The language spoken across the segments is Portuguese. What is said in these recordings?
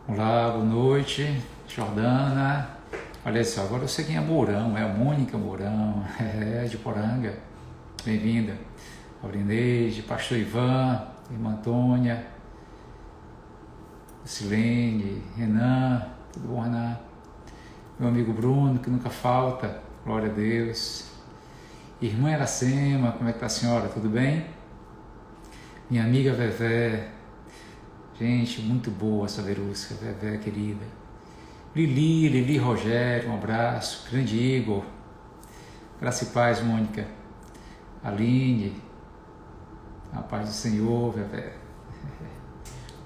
Olá, boa noite, Jordana. Olha só, agora eu sei quem é Mourão, é a Mônica Mourão, de Poranga. Bem-vinda. Aurinês, Pastor Ivan, Irmã Antônia, Silene, Renan, tudo bom, Renan? Meu amigo Bruno, que nunca falta, glória a Deus. Irmã Iracema, como é que tá a senhora? Tudo bem? Minha amiga Vevé, gente, muito boa essa Verusca, Vevé querida. Lili Rogério, um abraço. Grande Igor, graça e paz, Mônica. Aline, a paz do Senhor, Vevé.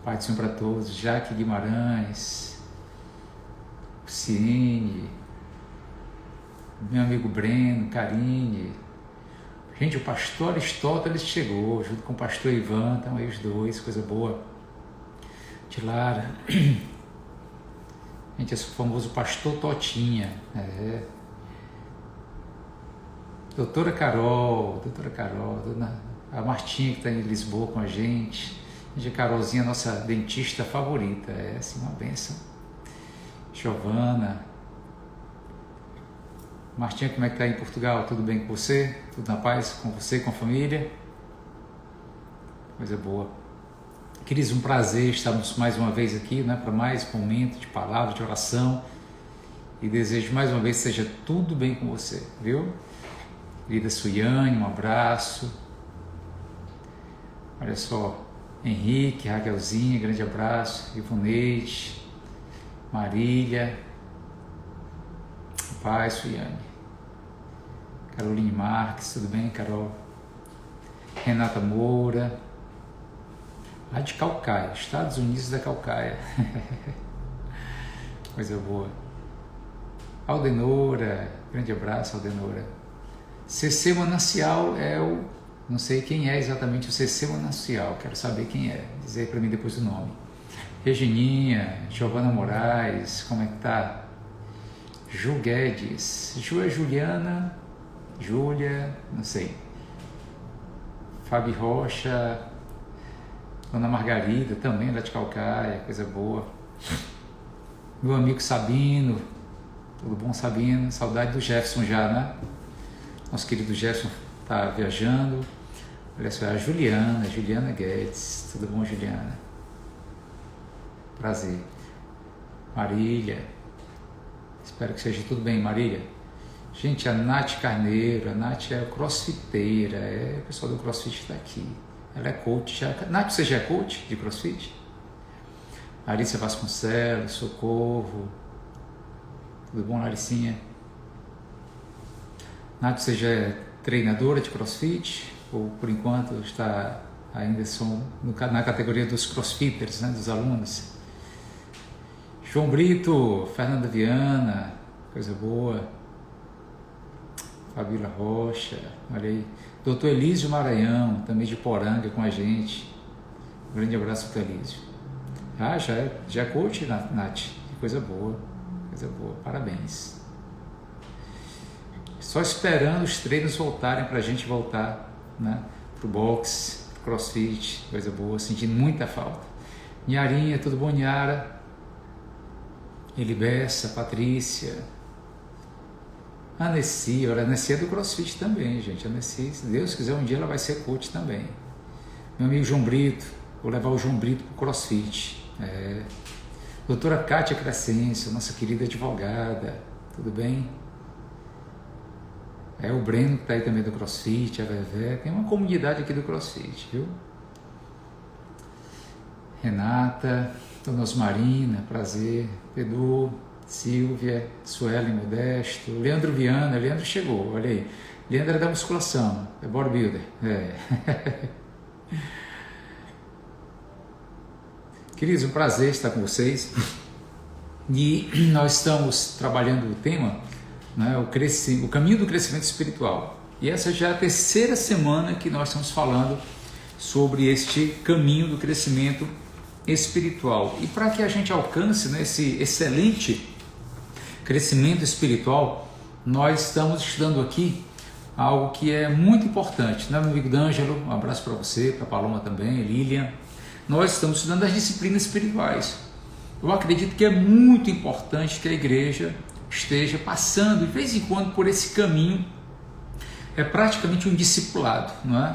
Paz do Senhor para todos. Jaque Guimarães, Ciene, meu amigo Breno, Karine. Gente, o pastor Aristóteles chegou, junto com o pastor Ivan, estão aí os dois, coisa boa. De Lara. Gente, esse famoso pastor Totinha. Doutora Carol, a Martinha que está em Lisboa com a gente. Gente, a Carolzinha, nossa dentista favorita, assim, uma bênção. Giovana. Martinha, como é que está em Portugal? Tudo bem com você? Tudo na paz com você, com a família? Coisa boa. Queridos, um prazer estarmos mais uma vez aqui, né, para mais um momento de palavra, de oração. E desejo mais uma vez que seja tudo bem com você, viu? Querida Suiane, um abraço. Olha só, Henrique, Raquelzinha, grande abraço. Ivoneide, Marília, paz, Suiane. Caroline Marques, tudo bem, Carol? Renata Moura, lá de Calcaia, Estados Unidos da Calcaia. Coisa boa. Aldenora, grande abraço, Aldenora. CC Manancial não sei quem é exatamente o CC Manancial, quero saber quem é, dizer para mim depois o nome. Regininha, Giovana Moraes, como é que tá? Ju Guedes, Ju é Juliana, Júlia, não sei. Fabi Rocha, Dona Margarida, também lá de Calcaia, coisa boa. Meu amigo Sabino, tudo bom, Sabino? Saudade do Jefferson já, né? Nosso querido Jefferson está viajando. Olha só, a Juliana Guedes, tudo bom, Juliana? Prazer. Marília, espero que seja tudo bem, Marília. Gente, a Nath Carneiro, a Nath é crossfiteira, o pessoal do crossfit está aqui. Ela é coach já. Nath, você já é coach de crossfit? Larissa Vasconcelos, Socorro. Tudo bom, Laricinha? Nath, você já é treinadora de crossfit? Ou por enquanto está ainda na categoria dos crossfitters, né, dos alunos? João Brito, Fernanda Viana, coisa boa. Fabíola Rocha, olha aí. Doutor Elísio Maranhão, também de Poranga com a gente. Um grande abraço para o Elísio. Já é coach, Nath. Coisa boa, parabéns. Só esperando os treinos voltarem para a gente voltar, né, para o boxe, pro crossfit, coisa boa, sentindo muita falta. Nharinha, tudo bom, Nhara? Elibessa, Patrícia. A Nessi, olha, a Nessi é do CrossFit também, gente. A Nessi, se Deus quiser, um dia ela vai ser coach também. Meu amigo João Brito, vou levar o João Brito para o CrossFit. Doutora Kátia Crescêncio, nossa querida advogada, tudo bem? O Breno que está aí também do CrossFit, a Vevé, tem uma comunidade aqui do CrossFit, viu? Renata, Dona Osmarina, prazer. Edu, Silvia, Suelen Modesto, Leandro Viana, Leandro chegou, olha aí. Leandro é da musculação, é bodybuilder. Queridos, um prazer estar com vocês. E nós estamos trabalhando o tema, né, o caminho do crescimento espiritual. E essa já é a terceira semana que nós estamos falando sobre este caminho do crescimento espiritual. E para que a gente alcance, né, esse excelente crescimento espiritual, nós estamos estudando aqui algo que é muito importante, né, meu amigo D'Angelo? Um abraço para você, para a Paloma também, Lilian. Nós estamos estudando as disciplinas espirituais. eu acredito que é muito importante que a igreja esteja passando de vez em quando por esse caminho. É praticamente um discipulado, não é?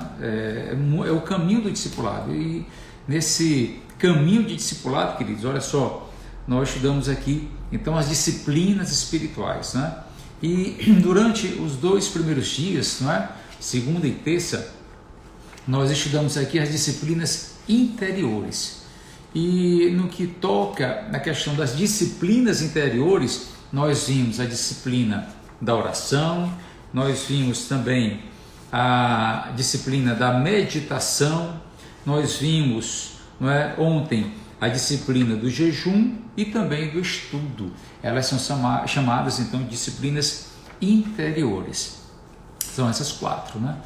É o caminho do discipulado. E nesse caminho de discipulado, queridos, olha só, nós estudamos aqui então as disciplinas espirituais, né? E durante os 2 primeiros dias, não é? Segunda e terça, nós estudamos aqui as disciplinas interiores. E no que toca na questão das disciplinas interiores, nós vimos a disciplina da oração, nós vimos também a disciplina da meditação, nós vimos, não é, ontem a disciplina do jejum e também do estudo. Elas são chamadas então de disciplinas interiores. São essas 4, né?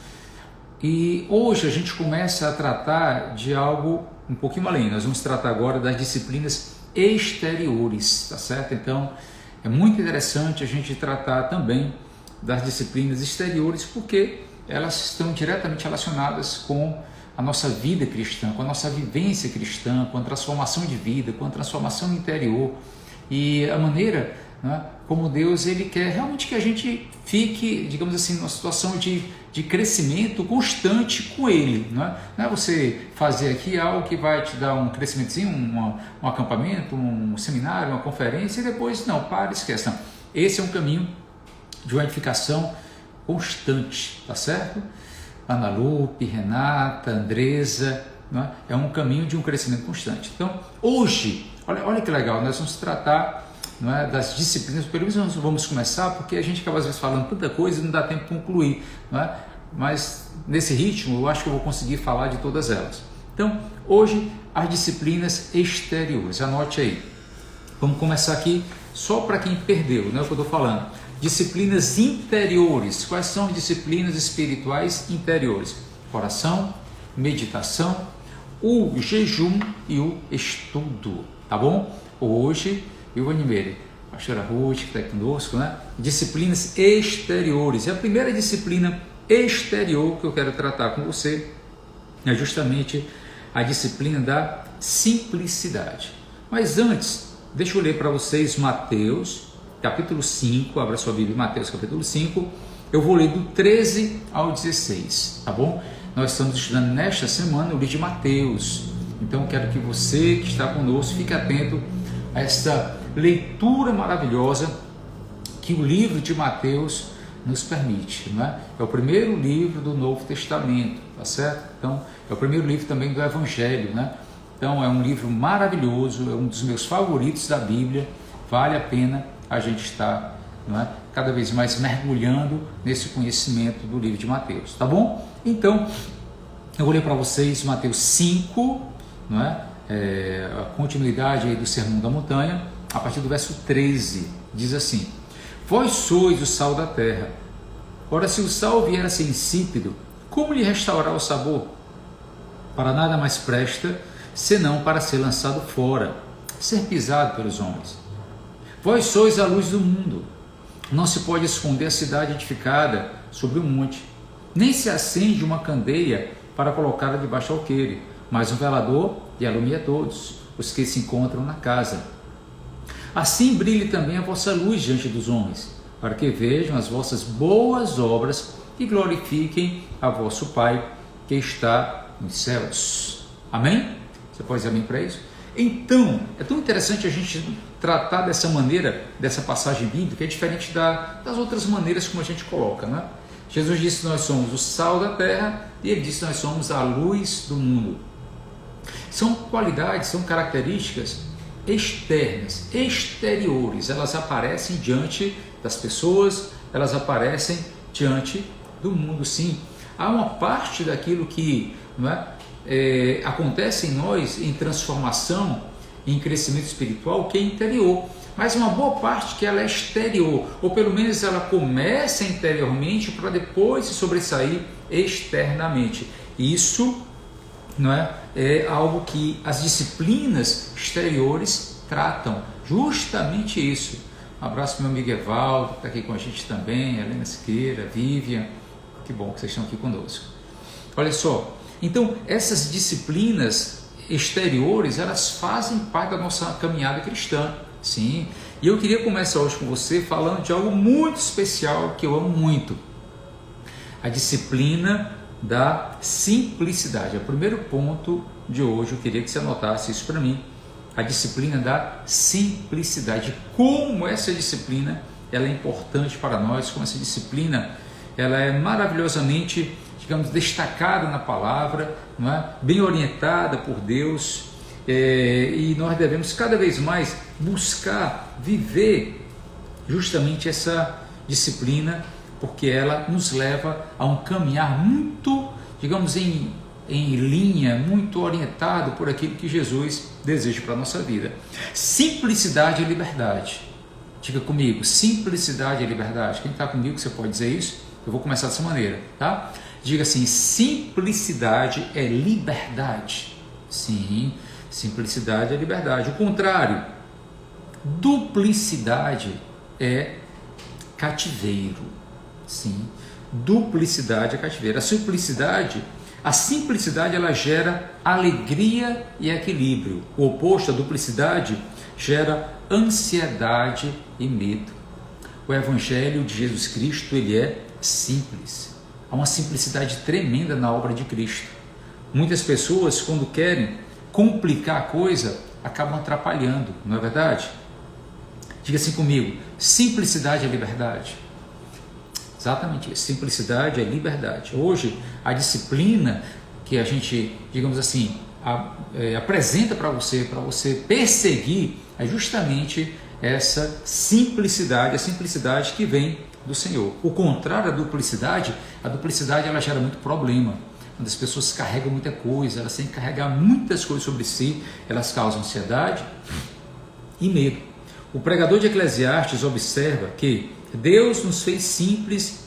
E hoje a gente começa a tratar de algo um pouquinho além. Nós vamos tratar agora das disciplinas exteriores, tá certo? Então é muito interessante a gente tratar também das disciplinas exteriores, porque elas estão diretamente relacionadas com a nossa vida cristã, com a nossa vivência cristã, com a transformação de vida, com a transformação interior e a maneira, né, como Deus ele quer realmente que a gente fique, digamos assim, numa situação de crescimento constante com Ele. Não é você fazer aqui algo que vai te dar um crescimentozinho, um acampamento, um seminário, uma conferência e depois, não, para, esquece. Não. Esse é um caminho de uma edificação constante, tá certo? Ana Lupe, Renata, Andresa, né? É um caminho de um crescimento constante. Então, hoje, olha que legal, nós vamos tratar, não é, das disciplinas, pelo menos nós vamos começar, porque a gente acaba às vezes falando tanta coisa e não dá tempo de concluir, não é? Mas nesse ritmo eu acho que eu vou conseguir falar de todas elas. Então, hoje, as disciplinas exteriores, anote aí. Vamos começar aqui só para quem perdeu, não é o que eu estou falando. Disciplinas interiores. Quais são as disciplinas espirituais interiores? Oração, meditação, o jejum e o estudo, tá bom? Hoje, eu animei a pastora Ruth, que está conosco, né? Disciplinas exteriores. E a primeira disciplina exterior que eu quero tratar com você é justamente a disciplina da simplicidade. Mas antes, deixa eu ler para vocês Mateus, capítulo 5, abra sua Bíblia, Mateus capítulo 5, eu vou ler do 13 ao 16, tá bom? Nós estamos estudando nesta semana o livro de Mateus, então quero que você que está conosco fique atento a esta leitura maravilhosa que o livro de Mateus nos permite, não é? É o primeiro livro do Novo Testamento, tá certo? Então, é o primeiro livro também do Evangelho, né? Então, é um livro maravilhoso, é um dos meus favoritos da Bíblia, vale a pena a gente estar, não é, cada vez mais mergulhando nesse conhecimento do livro de Mateus, tá bom? Então, eu vou ler para vocês Mateus 5, não é? A continuidade aí do Sermão da Montanha, a partir do verso 13, diz assim: Vós sois o sal da terra. Ora, se o sal vier a ser insípido, como lhe restaurar o sabor? Para nada mais presta, senão para ser lançado fora, ser pisado pelos homens. Vós sois a luz do mundo. Não se pode esconder a cidade edificada sobre um monte, nem se acende uma candeia para colocá-la debaixo do alqueire, mas um velador e alumia todos os que se encontram na casa. Assim brilhe também a vossa luz diante dos homens, para que vejam as vossas boas obras e glorifiquem a vosso Pai que está nos céus. Amém? Você pode dizer amém para isso? Então, é tão interessante a gente tratar dessa maneira, dessa passagem bíblica, é diferente das outras maneiras como a gente coloca, né? Jesus disse que nós somos o sal da terra e ele disse que nós somos a luz do mundo. São qualidades, são características externas, exteriores, elas aparecem diante das pessoas, elas aparecem diante do mundo, sim. Há uma parte daquilo que, não é, acontece em nós, em transformação, em crescimento espiritual, que é interior, mas uma boa parte que ela é exterior, ou pelo menos ela começa interiormente para depois se sobressair externamente. Isso, não é algo que as disciplinas exteriores tratam, justamente isso. Um abraço para o meu amigo Evaldo, que está aqui com a gente também, Helena Siqueira, Vivian, que bom que vocês estão aqui conosco. Olha só, então essas disciplinas exteriores, elas fazem parte da nossa caminhada cristã, sim. E eu queria começar hoje com você falando de algo muito especial que eu amo muito: a disciplina da simplicidade. É o primeiro ponto de hoje. Eu queria que você anotasse isso para mim: a disciplina da simplicidade. Como essa disciplina ela é importante para nós, como essa disciplina ela é maravilhosamente, digamos, destacada na palavra, não é? Bem orientada por Deus, e nós devemos cada vez mais buscar viver justamente essa disciplina, porque ela nos leva a um caminhar muito, digamos, em linha, muito orientado por aquilo que Jesus deseja para a nossa vida. Simplicidade e liberdade. Diga comigo: simplicidade e liberdade. Quem está comigo, você pode dizer isso? Eu vou começar dessa maneira, tá? Diga assim: simplicidade é liberdade. Sim, simplicidade é liberdade. O contrário, duplicidade é cativeiro. Sim, duplicidade é cativeiro. A simplicidade ela gera alegria e equilíbrio. O oposto, a duplicidade, gera ansiedade e medo. O Evangelho de Jesus Cristo, ele é simples. Há uma simplicidade tremenda na obra de Cristo. Muitas pessoas, quando querem complicar a coisa, acabam atrapalhando, não é verdade? Diga assim comigo: simplicidade é liberdade. Exatamente isso, simplicidade é liberdade. Hoje, a disciplina que a gente, digamos assim, apresenta para você perseguir, é justamente essa simplicidade, a simplicidade que vem do Senhor. O contrário, a duplicidade ela gera muito problema. Quando as pessoas carregam muita coisa, elas têm que carregar muitas coisas sobre si, elas causam ansiedade e medo. O pregador de Eclesiastes observa que Deus nos fez simples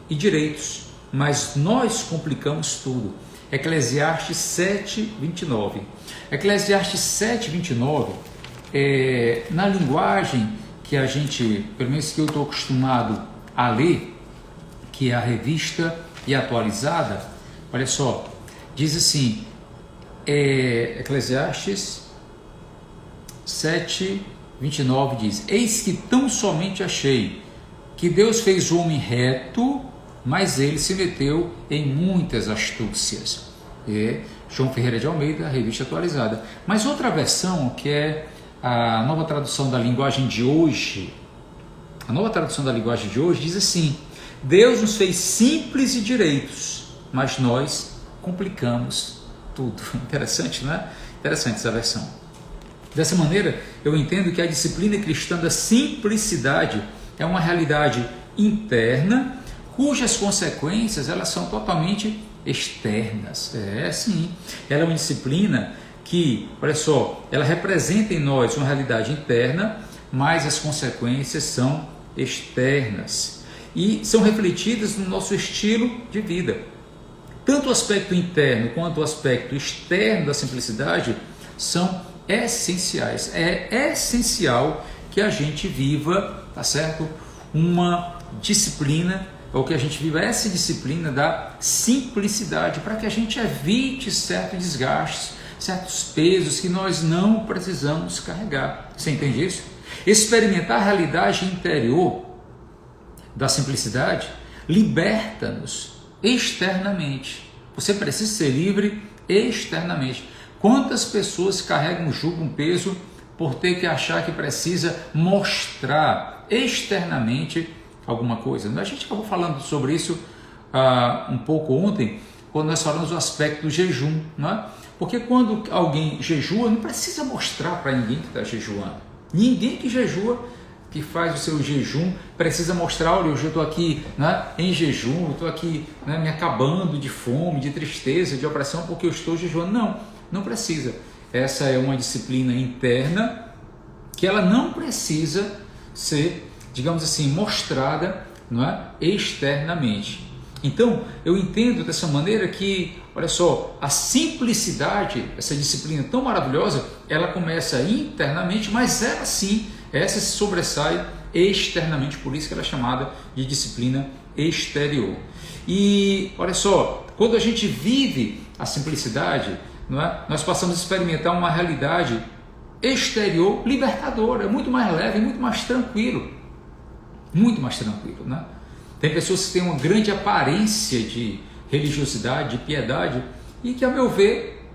e direitos, mas nós complicamos tudo. Eclesiastes 7:29. Eclesiastes 7:29, na linguagem que a gente, pelo menos que eu estou acostumado a ler, que é a Revista e Atualizada, olha só, diz assim, Eclesiastes 7:29 diz: eis que tão somente achei que Deus fez o homem reto, mas ele se meteu em muitas astúcias. João Ferreira de Almeida, Revista Atualizada. Mas outra versão, que é a nova tradução da linguagem de hoje, diz assim: Deus nos fez simples e direitos, mas nós complicamos tudo. Interessante, não é? Interessante essa versão. Dessa maneira, eu entendo que a disciplina cristã da simplicidade é uma realidade interna, cujas consequências elas são totalmente externas. Sim, ela é uma disciplina que, olha só, ela representa em nós uma realidade interna, mas as consequências são externas e são refletidas no nosso estilo de vida. Tanto o aspecto interno quanto o aspecto externo da simplicidade são essenciais. É essencial que a gente viva, tá certo? Uma disciplina, ou que a gente viva essa disciplina da simplicidade, para que a gente evite certos desgastes, certos pesos que nós não precisamos carregar. Você entende isso? Experimentar a realidade interior da simplicidade liberta-nos externamente. Você precisa ser livre externamente. Quantas pessoas carregam um jugo, um peso, por ter que achar que precisa mostrar externamente alguma coisa? A gente acabou falando sobre isso um pouco ontem, quando nós falamos do aspecto do jejum, não é? Porque quando alguém jejua, não precisa mostrar para ninguém que está jejuando. Ninguém que jejua, que faz o seu jejum, precisa mostrar: olha, hoje eu estou aqui, né, em jejum, eu estou aqui, né, me acabando de fome, de tristeza, de opressão, porque eu estou jejuando. Não precisa. Essa é uma disciplina interna que ela não precisa ser, digamos assim, mostrada, não é, externamente. Então, eu entendo dessa maneira que, olha só, a simplicidade, essa disciplina tão maravilhosa, ela começa internamente, mas ela sim, essa se sobressai externamente, por isso que ela é chamada de disciplina exterior. E, olha só, quando a gente vive a simplicidade, não é? Nós passamos a experimentar uma realidade exterior libertadora, muito mais leve, muito mais tranquilo, né? Tem pessoas que têm uma grande aparência de religiosidade, de piedade, e que, a meu ver,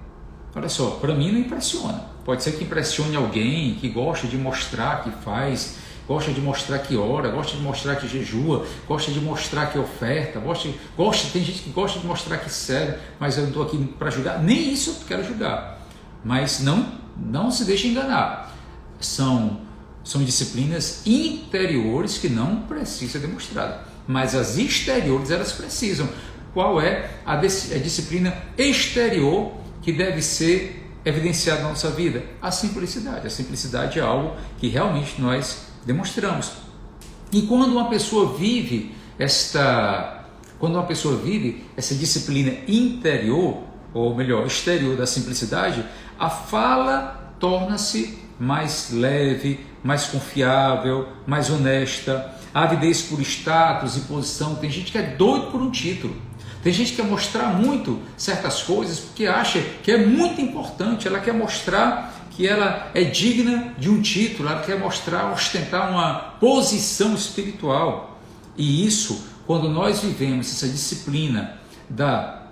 olha só, para mim não impressiona. Pode ser que impressione alguém que gosta de mostrar que faz, gosta de mostrar que ora, gosta de mostrar que jejua, gosta de mostrar que oferta, tem gente que gosta de mostrar que serve, mas eu não estou aqui para julgar, nem isso eu quero julgar. Mas não se deixe enganar. São disciplinas interiores que não precisam ser demonstradas, mas as exteriores elas precisam. Qual é a disciplina exterior que deve ser evidenciada na nossa vida? A simplicidade. A simplicidade é algo que realmente nós demonstramos. E quando uma pessoa vive essa disciplina interior, ou melhor, exterior da simplicidade, a fala torna-se mais leve, mais confiável, mais honesta. A avidez por status e posição. Tem gente que é doido por um título. Tem gente que quer mostrar muito certas coisas porque acha que é muito importante. Ela quer mostrar que ela é digna de um título. Ela quer mostrar, ostentar uma posição espiritual. E isso, quando nós vivemos essa disciplina da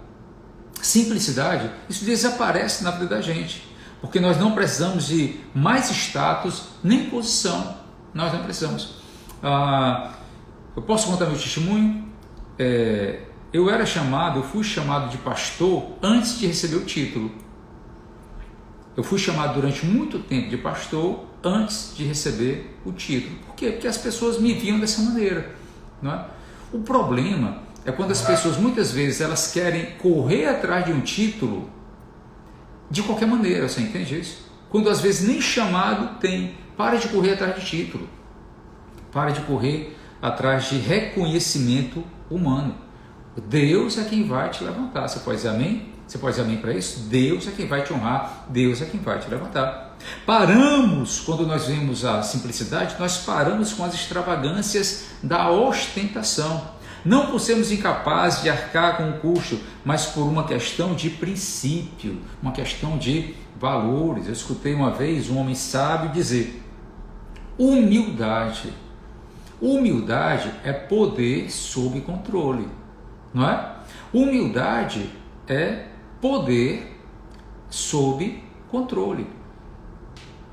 simplicidade, isso desaparece na vida da gente. Porque nós não precisamos de mais status nem posição. Nós não precisamos. Eu posso contar meu testemunho? Eu fui chamado de pastor antes de receber o título. Eu fui chamado durante muito tempo de pastor antes de receber o título. Por quê? Porque as pessoas me viam dessa maneira, não é? O problema é quando as pessoas, muitas vezes, elas querem correr atrás de um título de qualquer maneira, você entende isso? Quando às vezes nem chamado tem. Para de correr atrás de título. Para de correr atrás de reconhecimento humano. Deus é quem vai te levantar. Você pode dizer amém? Você pode dizer amém para isso? Deus é quem vai te honrar. Deus é quem vai te levantar. Paramos, quando nós vemos a simplicidade, nós paramos com as extravagâncias da ostentação. Não por sermos incapazes de arcar com o custo, mas por uma questão de princípio, uma questão de valores. Eu escutei uma vez um homem sábio dizer: humildade é poder sob controle, não é? Humildade é poder sob controle.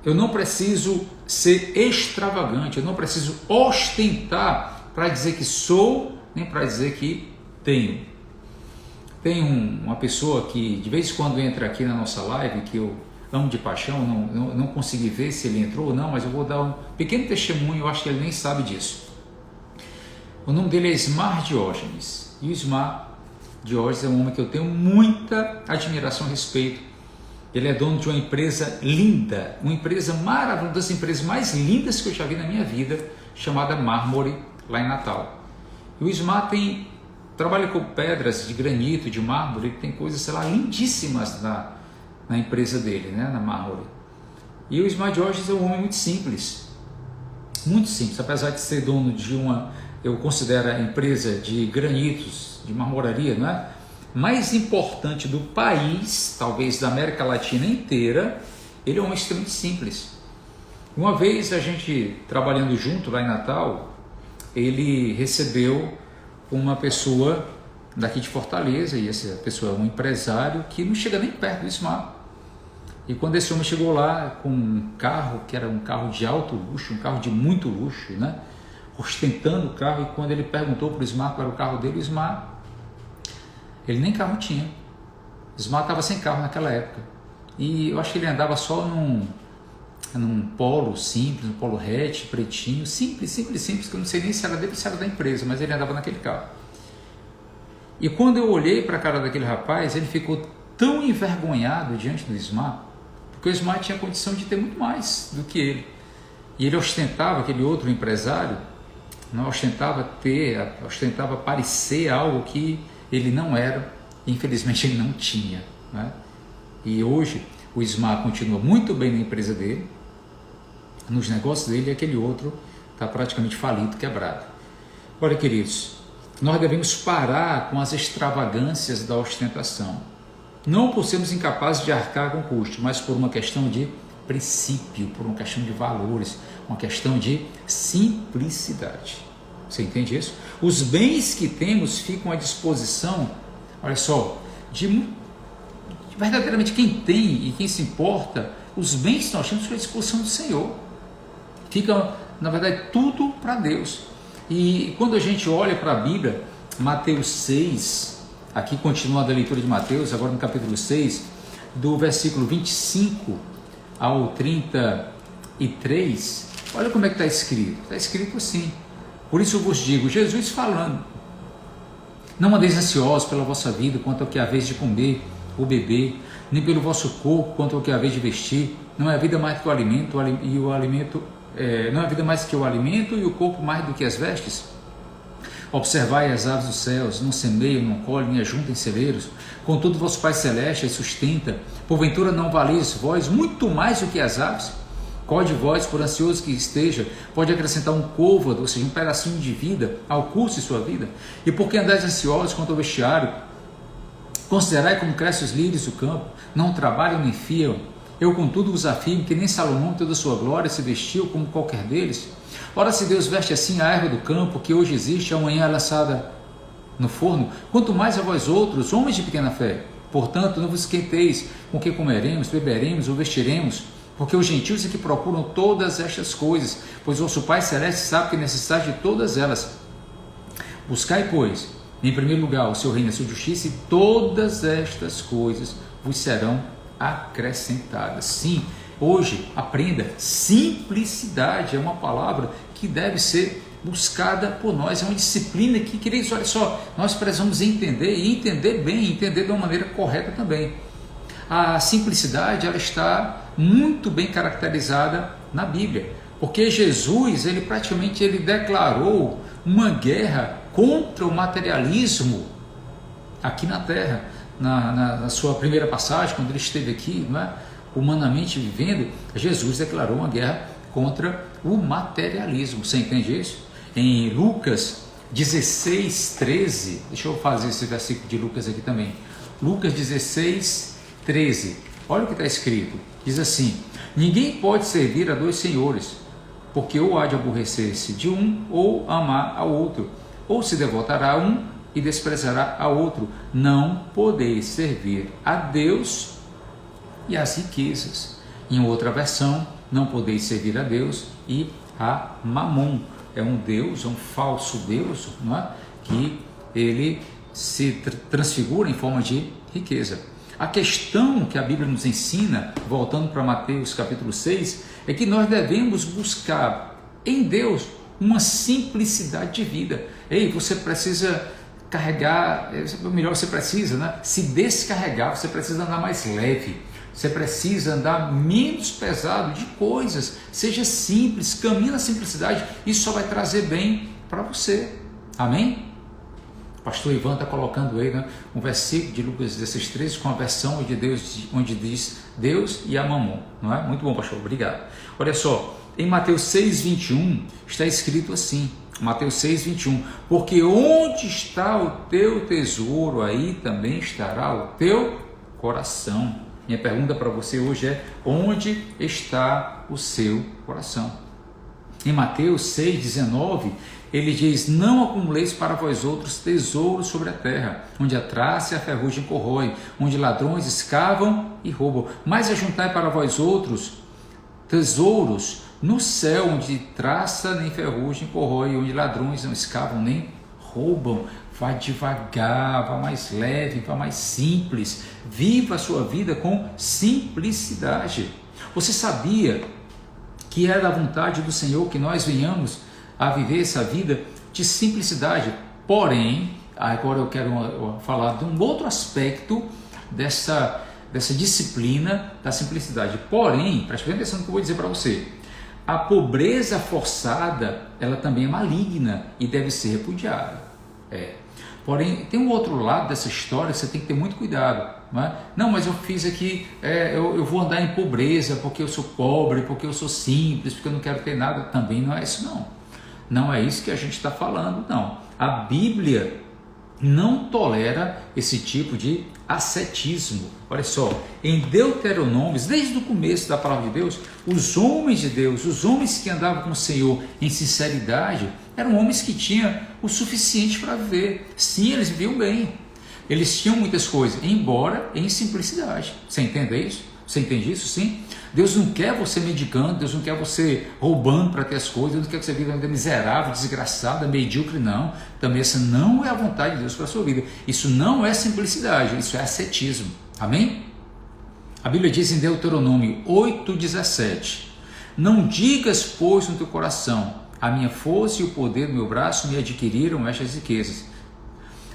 Eu não preciso ser extravagante, eu não preciso ostentar para dizer que sou, nem para dizer que tenho. Tem uma pessoa que de vez em quando entra aqui na nossa live, que eu amo de paixão, não consegui ver se ele entrou ou não, mas eu vou dar um pequeno testemunho, eu acho que ele nem sabe disso. O nome dele é Ismar Diógenes, e o Ismar Diógenes é um homem que eu tenho muita admiração a respeito. Ele é dono de uma empresa linda, uma empresa maravilhosa, uma das empresas mais lindas que eu já vi na minha vida, chamada Mármore, lá em Natal. E o Ismar trabalha com pedras de granito, de mármore, ele tem coisas, sei lá, lindíssimas na empresa dele, né, na Mármore. E o Ismar Diógenes é um homem muito simples, apesar de ser dono de eu considero a empresa de granitos, de marmoraria, não é? Mais importante do país, talvez da América Latina inteira. Ele é um homem extremamente simples. Uma vez a gente trabalhando junto lá em Natal, ele recebeu uma pessoa daqui de Fortaleza, e essa pessoa é um empresário que não chega nem perto do Ismar. E quando esse homem chegou lá com um carro, que era um carro de alto luxo, um carro de muito luxo, né? Ostentando o carro, e quando ele perguntou para o Ismar qual era o carro dele, o Ismar, ele nem carro tinha. O Ismar estava sem carro naquela época. E eu acho que ele andava só num polo simples, um polo hatch, pretinho, simples, que eu não sei nem se era dele ou se era da empresa, mas ele andava naquele carro. E quando eu olhei para a cara daquele rapaz, ele ficou tão envergonhado diante do Ismar, porque o Ismar tinha condição de ter muito mais do que ele. E ele ostentava, aquele outro empresário, não ostentava parecer algo que ele não era, infelizmente ele não tinha, né? E hoje o Ismar continua muito bem na empresa dele, nos negócios dele, e aquele outro está praticamente falido, quebrado. Olha, queridos, nós devemos parar com as extravagâncias da ostentação. não por sermos incapazes de arcar com o custo, mas por uma questão de princípio, por uma questão de valores, uma questão de simplicidade. Você entende isso? Os bens que temos ficam à disposição, olha só, de verdadeiramente quem tem e quem se importa, os bens que nós temos ficam à disposição do Senhor. Fica, na verdade, tudo para Deus. E quando a gente olha para a Bíblia, Mateus 6, aqui continuando a leitura de Mateus, agora no capítulo 6, do versículo 25 ao 33, olha como é que está escrito. Está escrito assim: por isso eu vos digo, Jesus falando, não andeis ansiosos pela vossa vida, quanto ao que é a vez de comer ou beber, nem pelo vosso corpo, quanto ao que é a vez de vestir. Não é a vida mais que o alimento, e o alimento não é a vida mais que o alimento, e o corpo mais do que as vestes? Observai as aves dos céus, não semeiam, não colhem, nem ajuntam em celeiros, contudo vosso Pai Celeste as sustenta. Porventura não valeis vós muito mais do que as aves? Qual de vós, por ansioso que esteja, pode acrescentar um côvado, ou seja, um pedacinho de vida, ao curso de sua vida? E por que andais ansiosos quanto ao vestiário? Considerai como crescem os lírios do campo, não trabalham nem fiam. Eu, contudo, vos afirmo que nem Salomão, toda a sua glória, se vestiu como qualquer deles. Ora, se Deus veste assim a erva do campo, que hoje existe, amanhã é lançada no forno, quanto mais a vós outros, homens de pequena fé. Portanto, não vos esquenteis com o que comeremos, beberemos ou vestiremos, porque os gentios é que procuram todas estas coisas, pois vosso Pai Celeste sabe que necessitais de todas elas. Buscai, pois, em primeiro lugar o seu reino e a sua justiça, e todas estas coisas vos serão acrescentadas. Sim, hoje, aprenda, simplicidade é uma palavra que deve ser buscada por nós, é uma disciplina que, queridos, olha só, nós precisamos entender, e entender bem, entender de uma maneira correta também. A simplicidade, ela está muito bem caracterizada na Bíblia, porque Jesus, ele praticamente declarou uma guerra contra o materialismo aqui na Terra, na sua primeira passagem, quando ele esteve aqui, não é? Humanamente vivendo, Jesus declarou uma guerra contra o materialismo. Você entende isso? Em Lucas 16, 13, deixa eu fazer esse versículo de Lucas aqui também. Lucas 16, 13, olha o que está escrito. Diz assim: ninguém pode servir a dois senhores, porque ou há de aborrecer-se de um, ou amar ao outro, ou se devotará a um e desprezará a outro. Não podeis servir a Deus e às riquezas. Em outra versão, não podeis servir a Deus e a Mamon. É um Deus, é um falso Deus, não é? Que ele se transfigura em forma de riqueza. A questão que a Bíblia nos ensina, voltando para Mateus capítulo 6, é que nós devemos buscar em Deus uma simplicidade de vida. Ei, você precisa carregar, melhor, você precisa, né, se descarregar, você precisa andar mais leve, você precisa andar menos pesado de coisas, seja simples, caminhe na simplicidade, isso só vai trazer bem para você, amém? O pastor Ivan está colocando aí, né, um versículo de Lucas 16:13 com a versão de Deus, onde diz Deus e a Mamon, não é? Muito bom, pastor, obrigado. Olha só, em Mateus 6:21 está escrito assim, Mateus 6:21, porque onde está o teu tesouro, aí também estará o teu coração. Minha pergunta para você hoje é: onde está o seu coração? Em Mateus 6:19, ele diz: não acumuleis para vós outros tesouros sobre a terra, onde a traça e a ferrugem corroem, onde ladrões escavam e roubam, mas ajuntai para vós outros tesouros no céu, onde traça nem ferrugem corrói, onde ladrões não escavam nem roubam. Vá devagar, vá mais leve, vá mais simples, viva a sua vida com simplicidade. Você sabia que é da vontade do Senhor que nós venhamos a viver essa vida de simplicidade? Porém, agora eu quero falar de um outro aspecto dessa disciplina da simplicidade. Porém, preste atenção no que eu vou dizer para você. A pobreza forçada, ela também é maligna e deve ser repudiada. Porém, tem um outro lado dessa história que você tem que ter muito cuidado. Não é? Não, mas eu fiz aqui, eu vou andar em pobreza porque eu sou pobre, porque eu sou simples, porque eu não quero ter nada. Também não é isso, não. Não é isso que a gente está falando, não. A Bíblia não tolera esse tipo de ascetismo. Olha só, em Deuteronômio, desde o começo da palavra de Deus, os homens de Deus, os homens que andavam com o Senhor em sinceridade, eram homens que tinham o suficiente para viver. Sim, eles viviam bem, eles tinham muitas coisas, embora em simplicidade. Você entende isso? Você entende isso? Sim. Deus não quer você medicando, Deus não quer você roubando para ter as coisas, Deus não quer que você viva uma vida miserável, desgraçada, medíocre, não. Também essa não é a vontade de Deus para a sua vida. Isso não é simplicidade, isso é ascetismo. Amém? A Bíblia diz em Deuteronômio 8,17: não digas, pois, no teu coração, a minha força e o poder do meu braço me adquiriram estas riquezas.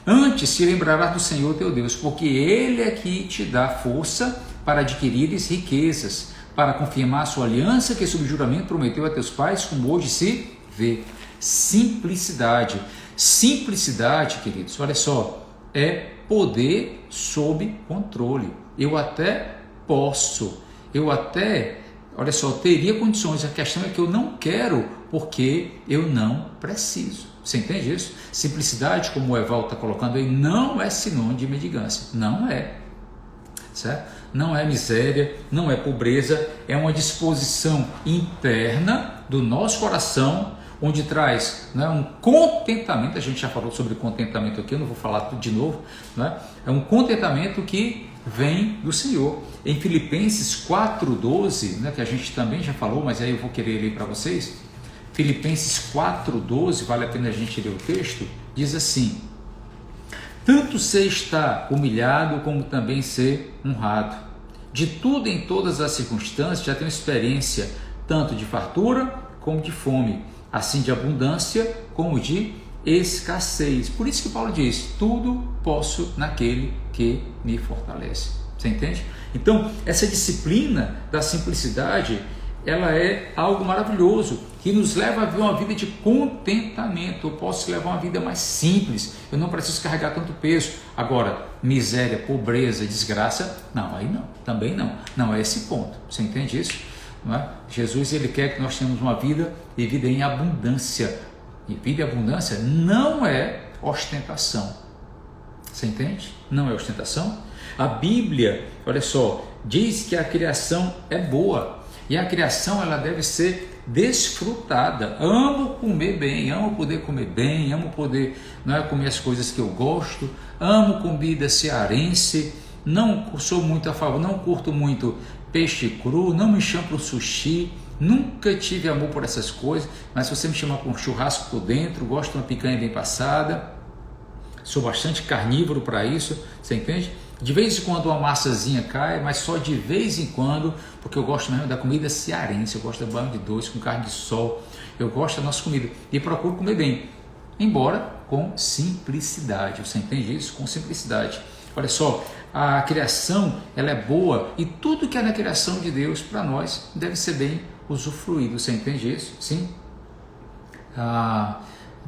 Antes te lembrarás do Senhor teu Deus, porque Ele é que te dá força para adquirires riquezas, para confirmar a sua aliança que sob juramento prometeu a teus pais, como hoje se vê. Simplicidade. Simplicidade, queridos, olha só, é poder sob controle. Eu até posso, olha só, teria condições, a questão é que eu não quero, porque eu não preciso. Você entende isso? Simplicidade, como o Evaldo está colocando aí, não é sinônimo de mendigância. Não é. Certo? Não é miséria, não é pobreza, é uma disposição interna do nosso coração, onde traz, né, um contentamento. A gente já falou sobre contentamento aqui, eu não vou falar de novo, né? É um contentamento que vem do Senhor. Em Filipenses 4,12, né, que a gente também já falou, mas aí eu vou querer ler para vocês. Filipenses 4,12, vale a pena a gente ler o texto, diz assim: tanto ser estar humilhado, como também ser honrado. De tudo em todas as circunstâncias já tenho experiência, tanto de fartura como de fome, assim de abundância como de escassez. Por isso que Paulo diz, tudo posso naquele que me fortalece. Você entende? Então, essa disciplina da simplicidade, ela é algo maravilhoso, que nos leva a viver uma vida de contentamento. Eu posso levar uma vida mais simples, eu não preciso carregar tanto peso. Agora, miséria, pobreza, desgraça, não, aí não, também não. Não é esse ponto, você entende isso? Não é? Jesus, ele quer que nós tenhamos uma vida e vida em abundância. E vida em abundância não é ostentação. Você entende? Não é ostentação. A Bíblia, olha só, diz que a criação é boa. E a criação, ela deve ser desfrutada. Amo comer bem, amo poder comer bem, amo poder, não é, comer as coisas que eu gosto, amo comida cearense, não sou muito a favor, não curto muito peixe cru, não me chamo para o sushi, nunca tive amor por essas coisas, mas se você me chamar para um churrasco por dentro, gosto de uma picanha bem passada, sou bastante carnívoro para isso, você entende? De vez em quando uma massazinha cai, mas só de vez em quando, porque eu gosto mesmo da comida cearense, eu gosto da banho de doce com carne de sol, eu gosto da nossa comida e procuro comer bem, embora com simplicidade. Você entende isso? Com simplicidade. Olha só, a criação, ela é boa e tudo que é na criação de Deus para nós deve ser bem usufruído. Você entende isso? Sim? A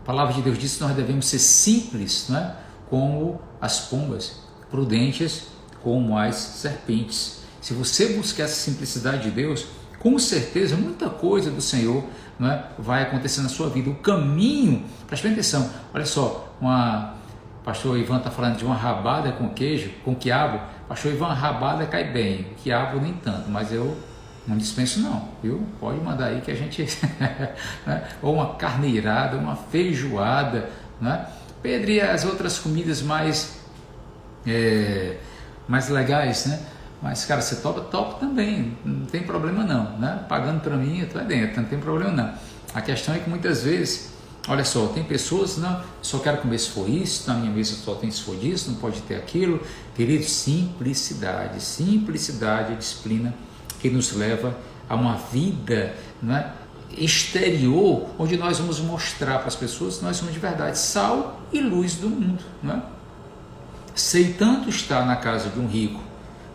palavra de Deus diz que nós devemos ser simples, não é? Como as pombas, prudentes como as serpentes. Se você buscar essa simplicidade de Deus, com certeza muita coisa do Senhor, não é, vai acontecer na sua vida. O caminho, preste atenção, olha só, pastor Ivan está falando de uma rabada com queijo, com quiabo. Pastor Ivan, a rabada cai bem, o quiabo nem tanto, mas eu não dispenso não, viu? Pode mandar aí que a gente né? Ou uma carneirada, uma feijoada, né? Pedro, e as outras comidas mais legais, né? Mas, cara, você topa também, não tem problema não, né? Pagando para mim, eu tô dentro, não tem problema não. A questão é que muitas vezes, olha só, tem pessoas, não, só quero comer se for isso, na minha mesa só tem se for disso, não pode ter aquilo. Querido, simplicidade e disciplina que nos leva a uma vida, não é, exterior, onde nós vamos mostrar para as pessoas que nós somos de verdade sal e luz do mundo, não é? Sei tanto estar na casa de um rico,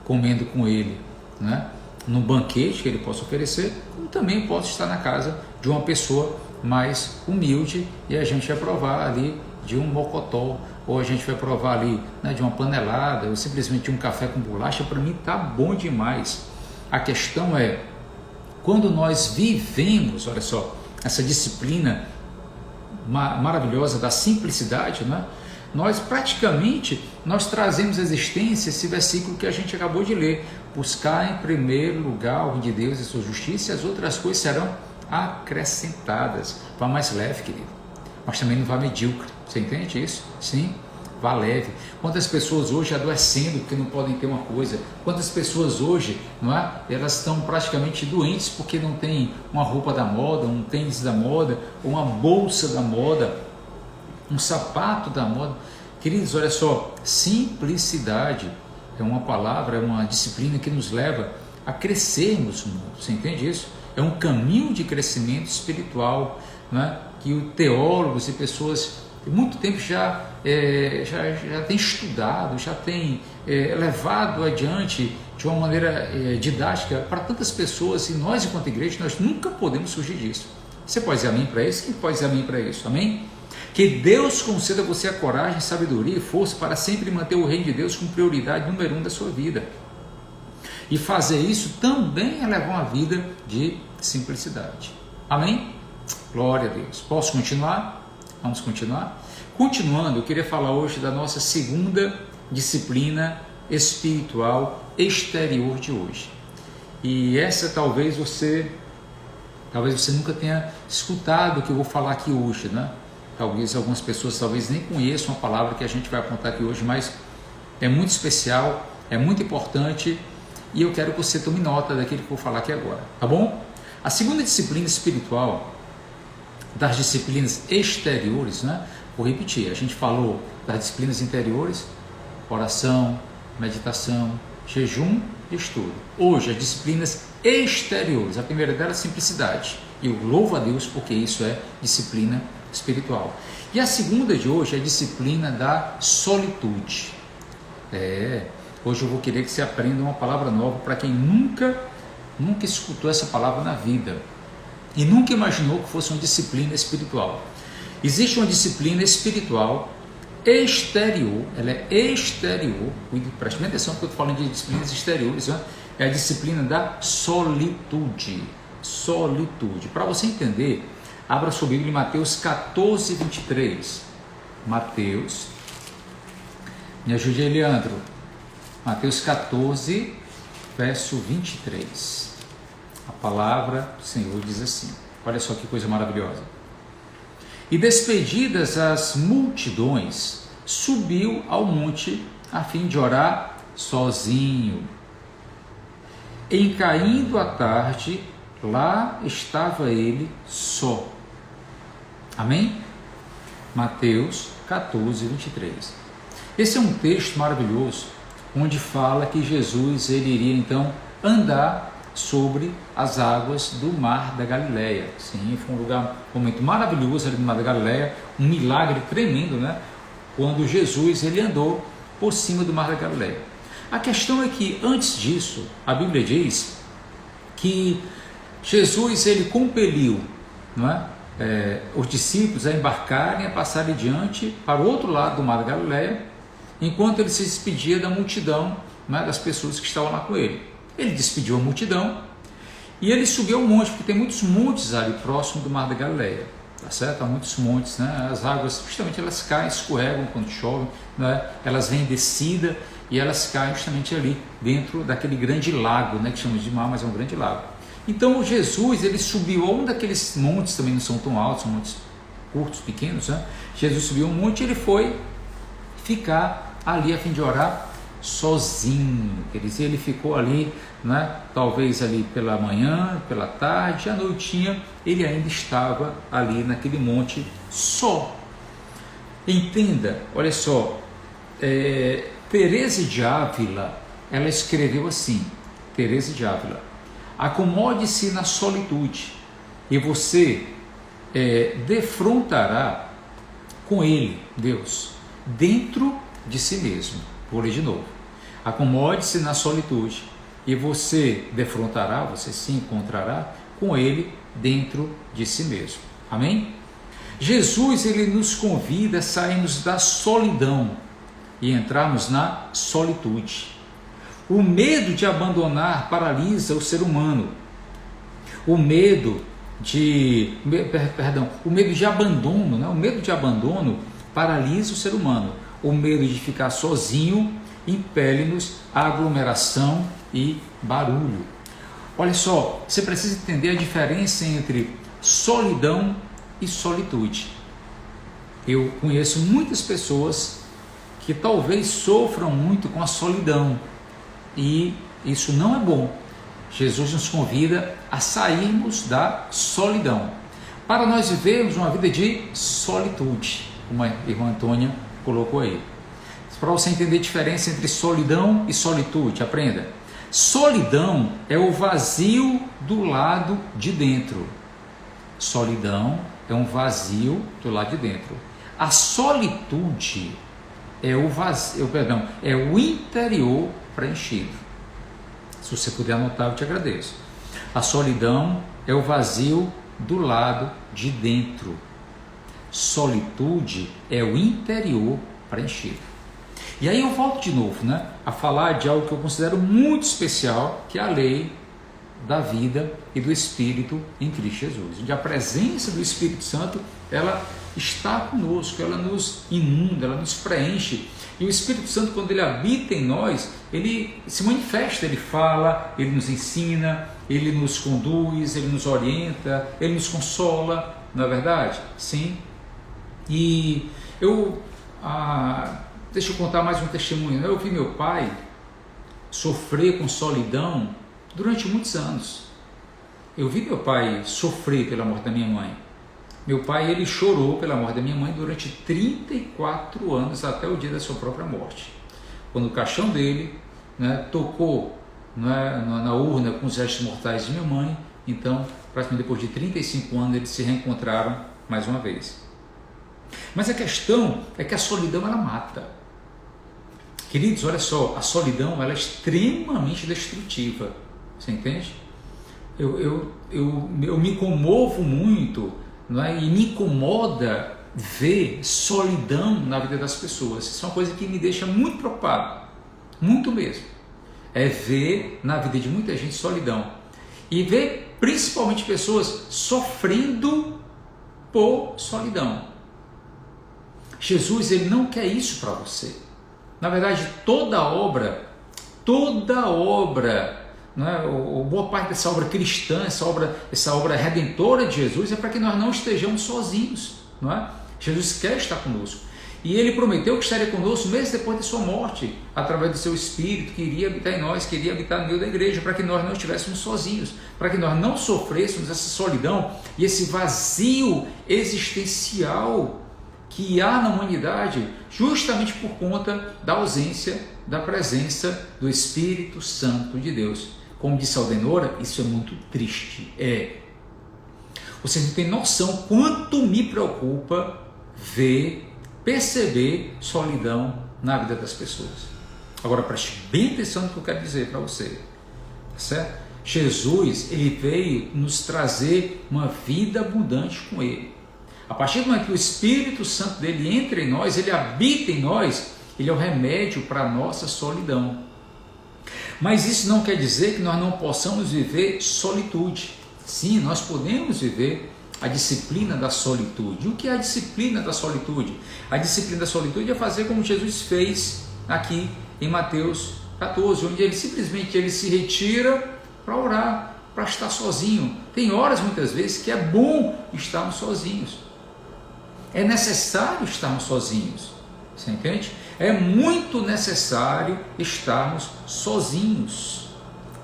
comendo com ele, né, num banquete que ele possa oferecer, como também posso estar na casa de uma pessoa mais humilde e a gente vai provar ali de um mocotó, ou a gente vai provar ali, né, de uma panelada, ou simplesmente um café com bolacha. Para mim tá bom demais. A questão é, quando nós vivemos, olha só, essa disciplina maravilhosa da simplicidade, né? nós praticamente trazemos à existência esse versículo que a gente acabou de ler: buscar em primeiro lugar o reino de Deus e sua justiça, e as outras coisas serão acrescentadas. Vá mais leve, querido, mas também não vá medíocre. Você entende isso? Sim, vá leve. Quantas pessoas hoje adoecendo porque não podem ter uma coisa? Quantas pessoas hoje, não é? Elas estão praticamente doentes porque não tem uma roupa da moda, um tênis da moda, uma bolsa da moda, um sapato da moda. Queridos, olha só, simplicidade é uma palavra, é uma disciplina que nos leva a crescermos no mundo. Você entende isso? É um caminho de crescimento espiritual, né? Que os teólogos e pessoas de muito tempo já têm estudado, já têm levado adiante de uma maneira didática para tantas pessoas, e nós, enquanto igreja, nós nunca podemos fugir disso. Você pode dizer amém para isso? Quem pode dizer amém para isso? Amém? Que Deus conceda a você a coragem, sabedoria e força para sempre manter o reino de Deus como prioridade número 1 da sua vida. E fazer isso também é levar uma vida de simplicidade. Amém? Glória a Deus. Posso continuar? Vamos continuar? Continuando, eu queria falar hoje da nossa segunda disciplina espiritual exterior de hoje. E essa talvez você nunca tenha escutado o que eu vou falar aqui hoje, né? Talvez algumas pessoas nem conheçam a palavra que a gente vai apontar aqui hoje, mas é muito especial, é muito importante, e eu quero que você tome nota daquilo que eu vou falar aqui agora, tá bom? A segunda disciplina espiritual das disciplinas exteriores, né? Vou repetir, a gente falou das disciplinas interiores: oração, meditação, jejum e estudo. Hoje, as disciplinas exteriores, a primeira delas, simplicidade. E eu louvo a Deus porque isso é disciplina espiritual. E a segunda de hoje é a disciplina da solitude. Hoje eu vou querer que você aprenda uma palavra nova para quem nunca escutou essa palavra na vida e nunca imaginou que fosse uma disciplina espiritual. Existe uma disciplina espiritual exterior, ela é exterior, preste bem atenção porque eu estou falando de disciplinas exteriores, né? É a disciplina da solitude. Solitude. Para você entender, abra sua Bíblia em Mateus 14, 23. Mateus, me ajude aí, Leandro. Mateus 14, verso 23. A palavra do Senhor diz assim, olha só que coisa maravilhosa: e despedidas as multidões, subiu ao monte a fim de orar sozinho. Em caindo a tarde, lá estava ele só. Amém? Mateus 14, 23. Esse é um texto maravilhoso, onde fala que Jesus ele iria então andar sobre as águas do Mar da Galileia. Sim, foi um momento maravilhoso ali no Mar da Galileia, um milagre tremendo, né? Quando Jesus ele andou por cima do Mar da Galileia. A questão é que antes disso, a Bíblia diz que Jesus ele compeliu, não é? Os discípulos a embarcarem, a passarem adiante para o outro lado do Mar da Galileia, enquanto ele se despedia da multidão, não é? Das pessoas que estavam lá com ele. Ele despediu a multidão e ele subiu ao monte, porque tem muitos montes ali próximo do Mar da Galileia, tá certo? Há muitos montes, né? As águas, justamente, elas caem, escorregam quando chove, né? Elas vêm descida e elas caem justamente ali dentro daquele grande lago, né? Que chamamos de mar, mas é um grande lago. Então Jesus ele subiu a um daqueles montes, também não são tão altos, são montes curtos, pequenos, né? Jesus subiu um monte e ele foi ficar ali a fim de orar sozinho. Quer dizer, ele ficou ali, né? Talvez ali pela manhã, pela tarde, à noitinha, ele ainda estava ali naquele monte só. Entenda, olha só, Teresa de Ávila, ela escreveu assim, Teresa de Ávila: acomode-se na solitude e você defrontará com ele, Deus, dentro de si mesmo. Vou ler de novo. Acomode-se na solitude e você defrontará, você se encontrará com ele dentro de si mesmo. Amém? Jesus ele nos convida a sairmos da solidão e entrarmos na solitude. O medo de abandonar paralisa o ser humano. O medo de abandono, né? O medo de abandono paralisa o ser humano. o medo de ficar sozinho impele-nos à aglomeração e barulho. Olha só, você precisa entender a diferença entre solidão e solitude. Eu conheço muitas pessoas que talvez sofram muito com a solidão e isso não é bom. Jesus nos convida a sairmos da solidão, para nós vivermos uma vida de solitude, como a irmã Antônia colocou aí. Para você entender a diferença entre solidão e solitude, aprenda. Solidão é o vazio do lado de dentro. Solidão é um vazio do lado de dentro. A solitude é o interior preenchido. Se você puder anotar, eu te agradeço. A solidão é o vazio do lado de dentro. Solitude é o interior preenchido. E aí eu volto de novo, a falar de algo que eu considero muito especial, que é a lei da vida e do Espírito em Cristo Jesus. Onde a presença do Espírito Santo, ela está conosco, ela nos inunda, ela nos preenche. E o Espírito Santo, quando ele habita em nós, ele se manifesta, ele fala, ele nos ensina, ele nos conduz, ele nos orienta, ele nos consola, não é verdade? Sim. E deixa eu contar mais um testemunho. Eu vi meu pai sofrer com solidão durante muitos anos. Eu vi meu pai sofrer pela morte da minha mãe. Meu pai, ele chorou pela morte da minha mãe durante 34 anos, até o dia da sua própria morte. Quando o caixão dele tocou na urna com os restos mortais de minha mãe, então, praticamente depois de 35 anos, eles se reencontraram mais uma vez. Mas a questão é que a solidão, ela mata. Queridos, olha só, a solidão, ela é extremamente destrutiva. Você entende? Eu me comovo muito, e me incomoda ver solidão na vida das pessoas. Isso é uma coisa que me deixa muito preocupado, muito mesmo. É ver na vida de muita gente solidão. E ver principalmente pessoas sofrendo por solidão. Jesus, ele não quer isso para você. Na verdade, toda obra, boa parte dessa obra cristã, essa obra redentora de Jesus é para que nós não estejamos sozinhos, não é? Jesus quer estar conosco. E ele prometeu que estaria conosco mesmo depois de sua morte, através do seu Espírito que iria habitar em nós, que iria habitar no meio da igreja, para que nós não estivéssemos sozinhos, para que nós não sofrêssemos essa solidão e esse vazio existencial que há na humanidade, justamente por conta da ausência da presença do Espírito Santo de Deus. Como disse a Aldenora, isso é muito triste. Vocês não têm noção quanto me preocupa perceber solidão na vida das pessoas. Agora preste bem atenção no que eu quero dizer para você, tá certo? Jesus, ele veio nos trazer uma vida abundante com ele. A partir do momento que o Espírito Santo dele entra em nós, ele habita em nós, ele é o remédio para a nossa solidão. Mas isso não quer dizer que nós não possamos viver solitude. Sim, nós podemos viver a disciplina da solitude. O que é a disciplina da solitude? A disciplina da solitude é fazer como Jesus fez aqui em Mateus 14, onde ele simplesmente se retira para orar, para estar sozinho. Tem horas, muitas vezes, que é bom estarmos sozinhos. É necessário estarmos sozinhos. Você entende? É muito necessário estarmos sozinhos.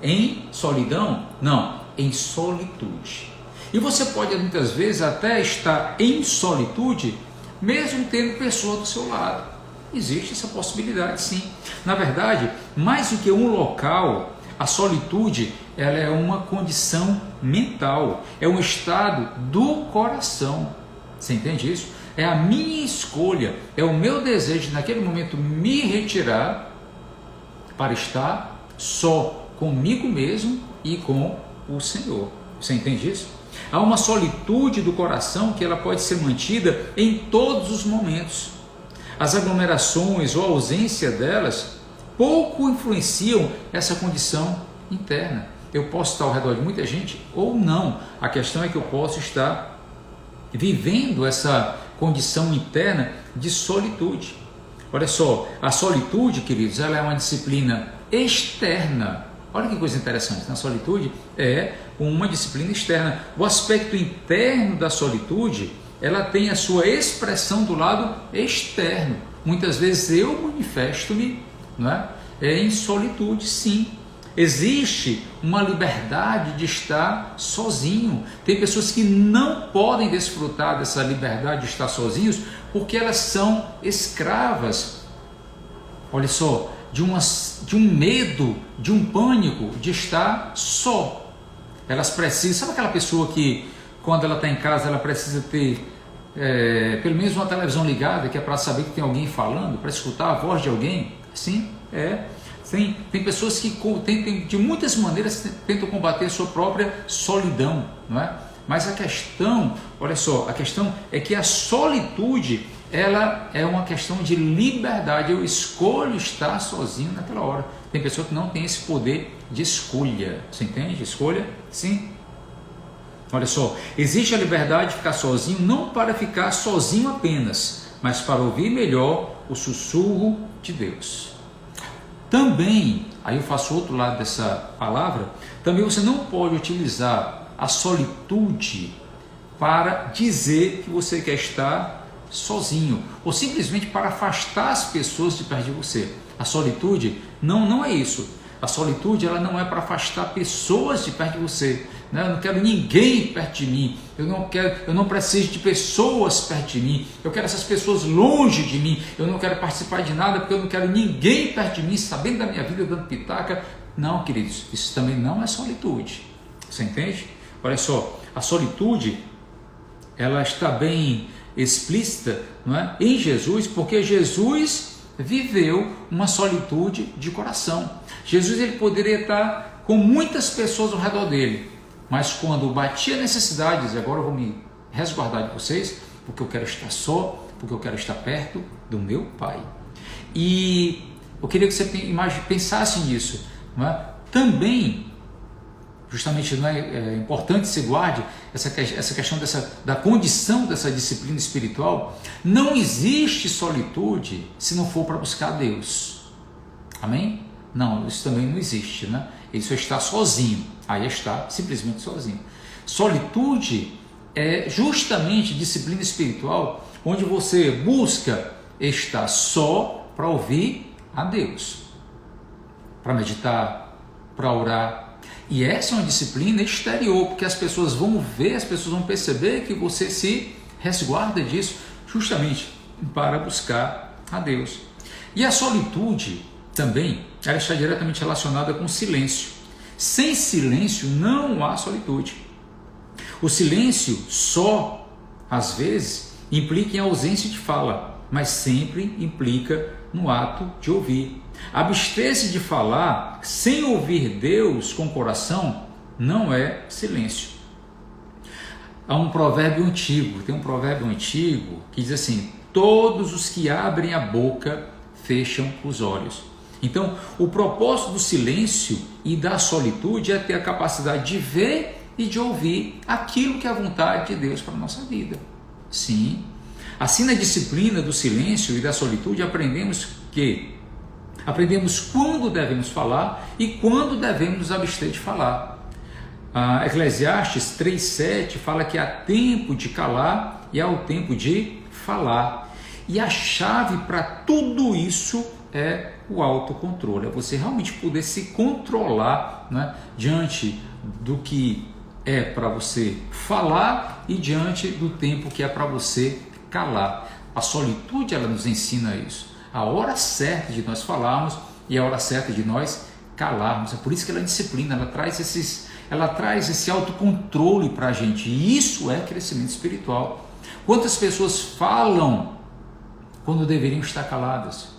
Em solidão? Não, em solitude. E você pode muitas vezes até estar em solitude, mesmo tendo pessoa do seu lado. Existe essa possibilidade, sim. Na verdade, mais do que um local, a solitude, ela é uma condição mental, é um estado do coração. Você entende isso? É a minha escolha, é o meu desejo naquele momento me retirar para estar só comigo mesmo e com o Senhor. Você entende isso? Há uma solitude do coração que ela pode ser mantida em todos os momentos. As aglomerações ou a ausência delas pouco influenciam essa condição interna. Eu posso estar ao redor de muita gente ou não. A questão é que eu posso estar vivendo essa condição interna de solitude. Olha só, a solitude, queridos, ela é uma disciplina externa. Olha que coisa interessante, a solitude é uma disciplina externa. O aspecto interno da solitude, ela tem a sua expressão do lado externo. Muitas vezes eu manifesto-me, não é? Em solitude, sim. Existe uma liberdade de estar sozinho. Tem pessoas que não podem desfrutar dessa liberdade de estar sozinhos porque elas são escravas, olha só, de um medo, de um pânico de estar só. Elas precisam, sabe aquela pessoa que quando ela está em casa ela precisa ter pelo menos uma televisão ligada, que é para saber que tem alguém falando, para escutar a voz de alguém? Sim, tem pessoas que de muitas maneiras tentam combater a sua própria solidão, não é? Mas a questão, olha só, a questão é que a solitude, ela é uma questão de liberdade. Eu escolho estar sozinho naquela hora. Tem pessoa que não tem esse poder de escolha, você entende? Escolha, sim. Olha só, existe a liberdade de ficar sozinho, não para ficar sozinho apenas, mas para ouvir melhor o sussurro de Deus. Também, aí eu faço outro lado dessa palavra, também você não pode utilizar a solitude para dizer que você quer estar sozinho, ou simplesmente para afastar as pessoas de perto de você. A solitude não é isso. A solitude, ela não é para afastar pessoas de perto de você. Eu não quero ninguém perto de mim, eu não preciso de pessoas perto de mim, eu quero essas pessoas longe de mim, eu não quero participar de nada porque eu não quero ninguém perto de mim, sabendo da minha vida, dando pitaca. Não, queridos, isso também não é solitude, você entende? Olha só, a solitude, ela está bem explícita, não é? Em Jesus, porque Jesus viveu uma solitude de coração. Jesus, ele poderia estar com muitas pessoas ao redor dele, mas quando batia a necessidade, dizia, agora eu vou me resguardar de vocês, porque eu quero estar só, porque eu quero estar perto do meu Pai. E eu queria que você pensasse nisso, não é? Também, justamente, não é importante que você guarde essa questão da condição dessa disciplina espiritual. Não existe solitude se não for para buscar Deus. Amém? Não, isso também não existe, né? Ele só está sozinho, aí está simplesmente sozinho. Solitude é justamente disciplina espiritual, onde você busca estar só para ouvir a Deus, para meditar, para orar. E essa é uma disciplina exterior, porque as pessoas vão ver, as pessoas vão perceber que você se resguarda disso, justamente para buscar a Deus. E a solitude também, ela está diretamente relacionada com o silêncio. Sem silêncio não há solitude. O silêncio só, às vezes, implica em ausência de fala, mas sempre implica no ato de ouvir. Abster-se de falar sem ouvir Deus com o coração não é silêncio. Há um provérbio antigo, tem um provérbio antigo que diz assim: todos os que abrem a boca fecham os olhos. Então, o propósito do silêncio e da solitude é ter a capacidade de ver e de ouvir aquilo que é a vontade de Deus para a nossa vida. Sim. Assim, na disciplina do silêncio e da solitude, aprendemos quando devemos falar e quando devemos nos abster de falar. Eclesiastes 3,7 fala que há tempo de calar e há o tempo de falar. E a chave para tudo isso é o autocontrole, é você realmente poder se controlar, né, diante do que é para você falar e diante do tempo que é para você calar. A solitude, ela nos ensina isso, a hora certa de nós falarmos e a hora certa de nós calarmos. É por isso que ela é disciplina, ela traz esse autocontrole para a gente, e isso é crescimento espiritual. Quantas pessoas falam quando deveriam estar caladas?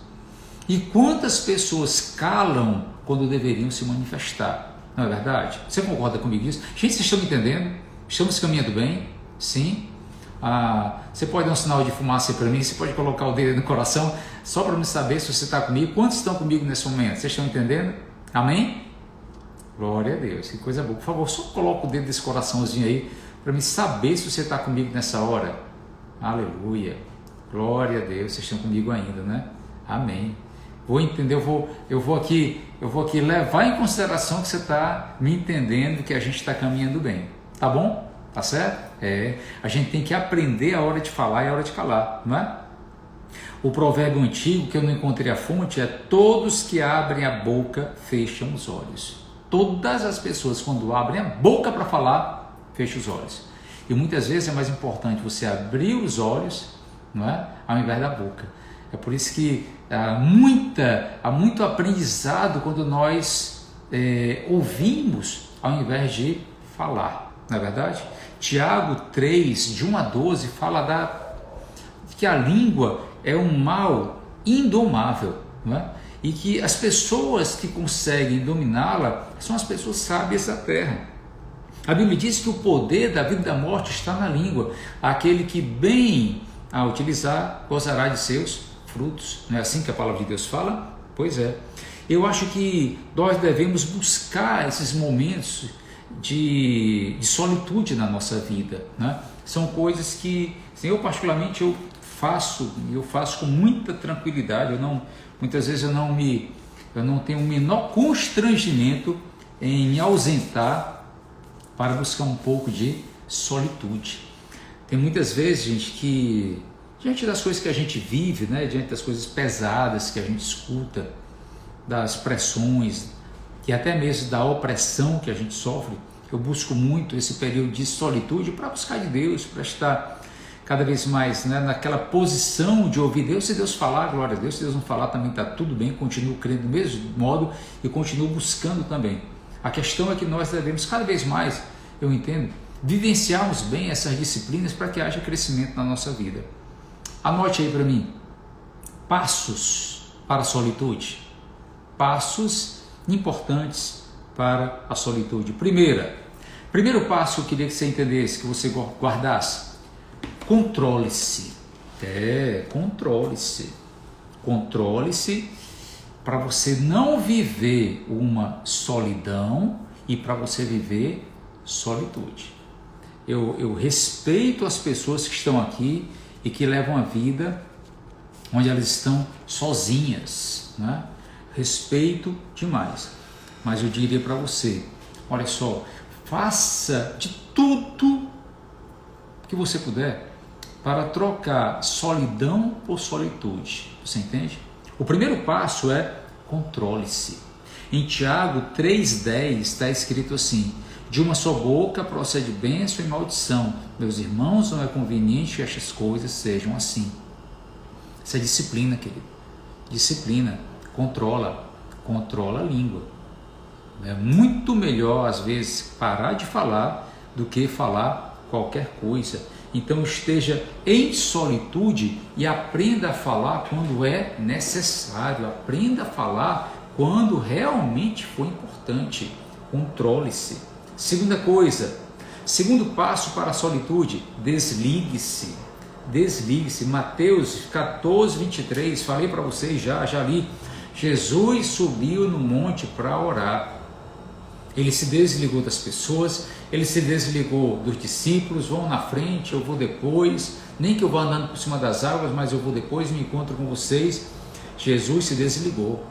E quantas pessoas calam quando deveriam se manifestar? Não é verdade? Você concorda comigo nisso? Gente, vocês estão me entendendo? Estamos caminhando bem? Sim? Você pode dar um sinal de fumaça para mim? Você pode colocar o dedo no coração só para me saber se você está comigo? Quantos estão comigo nesse momento? Vocês estão entendendo? Amém? Glória a Deus, que coisa boa. Por favor, só coloca o dedo desse coraçãozinho aí para me saber se você está comigo nessa hora. Aleluia. Glória a Deus, vocês estão comigo ainda, né? Amém. Vou entender, eu vou aqui levar em consideração que você está me entendendo, que a gente está caminhando bem. Tá bom? Tá certo? A gente tem que aprender a hora de falar e a hora de calar, não é? O provérbio antigo, que eu não encontrei a fonte, é: todos que abrem a boca fecham os olhos. Todas as pessoas, quando abrem a boca para falar, fecham os olhos. E muitas vezes é mais importante você abrir os olhos, não é? Ao invés da boca. É por isso que há muito aprendizado quando nós ouvimos ao invés de falar, não é verdade? Tiago 3, de 1 a 12, fala que a língua é um mal indomável, não é? E que as pessoas que conseguem dominá-la são as pessoas sábias da terra. A Bíblia diz que o poder da vida e da morte está na língua. Aquele que bem a utilizar gozará de seus frutos. Não é assim que a palavra de Deus fala? Pois é. Eu acho que nós devemos buscar esses momentos de solitude na nossa vida, né? São coisas que, eu particularmente, eu faço com muita tranquilidade. Muitas vezes eu não tenho o menor constrangimento em me ausentar para buscar um pouco de solitude. Tem muitas vezes, gente, que diante das coisas que a gente vive, né, diante das coisas pesadas que a gente escuta, das pressões e até mesmo da opressão que a gente sofre, eu busco muito esse período de solitude para buscar de Deus, para estar cada vez mais, né, naquela posição de ouvir Deus. Se Deus falar, glória a Deus. Se Deus não falar, também está tudo bem, continuo crendo do mesmo modo e continuo buscando também. A questão é que nós devemos cada vez mais, eu entendo, vivenciarmos bem essas disciplinas para que haja crescimento na nossa vida. Anote aí para mim: passos para a solitude. Passos importantes para a solitude. Primeiro passo que eu queria que você entendesse, que você guardasse: controle-se. Controle-se. Controle-se para você não viver uma solidão e para você viver solitude. Eu respeito as pessoas que estão aqui e que levam a vida onde elas estão sozinhas, né? Respeito demais. Mas eu diria para você: olha só, faça de tudo que você puder para trocar solidão por solitude. Você entende? O primeiro passo é controle-se. Em Tiago 3,10 está escrito assim: de uma só boca procede bênção e maldição. Meus irmãos, não é conveniente que estas coisas sejam assim. Isso é disciplina, querido. Disciplina. Controla a língua. É muito melhor, às vezes, parar de falar do que falar qualquer coisa. Então esteja em solitude e aprenda a falar quando é necessário. Aprenda a falar quando realmente for importante. Controle-se. Segundo passo para a solitude: desligue-se. Desligue-se. Mateus 14, 23, falei para vocês já li. Jesus subiu no monte para orar. Ele se desligou das pessoas, ele se desligou dos discípulos: vão na frente, eu vou depois, nem que eu vá andando por cima das águas, mas eu vou depois, me encontro com vocês. Jesus se desligou.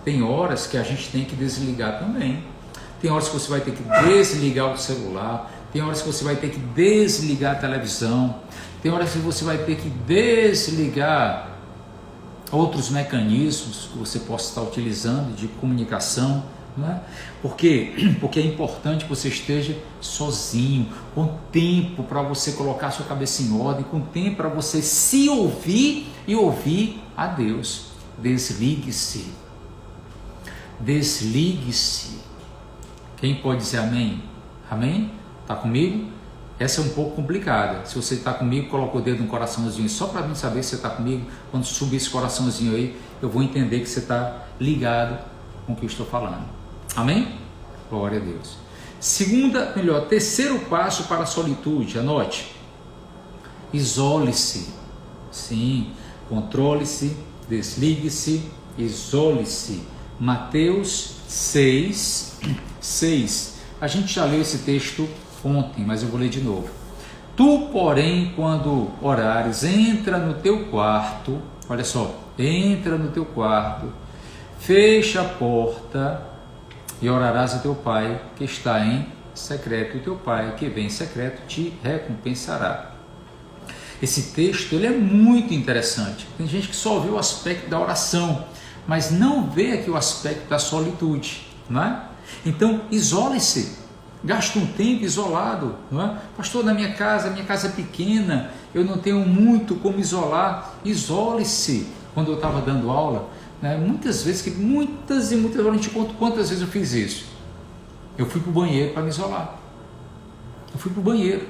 Tem horas que a gente tem que desligar também. Tem horas que você vai ter que desligar o celular, tem horas que você vai ter que desligar a televisão, tem horas que você vai ter que desligar outros mecanismos que você possa estar utilizando de comunicação, né? Porque é importante que você esteja sozinho, com tempo para você colocar a sua cabeça em ordem, com tempo para você se ouvir e ouvir a Deus. Desligue-se. Desligue-se. Quem pode dizer amém? Amém? Está comigo? Essa é um pouco complicada. Se você está comigo, coloca o dedo no coraçãozinho só para mim saber se você está comigo. Quando subir esse coraçãozinho aí, eu vou entender que você está ligado com o que eu estou falando. Amém? Glória a Deus. Terceiro passo para a solitude. Anote: isole-se. Sim, controle-se, desligue-se, isole-se. Mateus 6. A gente já leu esse texto ontem, mas eu vou ler de novo. Tu, porém, quando orares, entra no teu quarto, Olha só, entra no teu quarto, fecha a porta e orarás a teu pai que está em secreto, e teu pai que vem em secreto te recompensará. Esse texto ele é muito interessante. Tem gente que só vê o aspecto da oração, mas não vê aqui o aspecto da solitude, não é? Então, isole-se, gaste um tempo isolado, não é? Pastor, na minha casa é pequena, eu não tenho muito como isolar. Isole-se. Quando eu estava dando aula, né, muitas vezes, muitas e muitas vezes, eu te conto quantas vezes eu fiz isso. Eu fui para o banheiro para me isolar. Eu fui para o banheiro.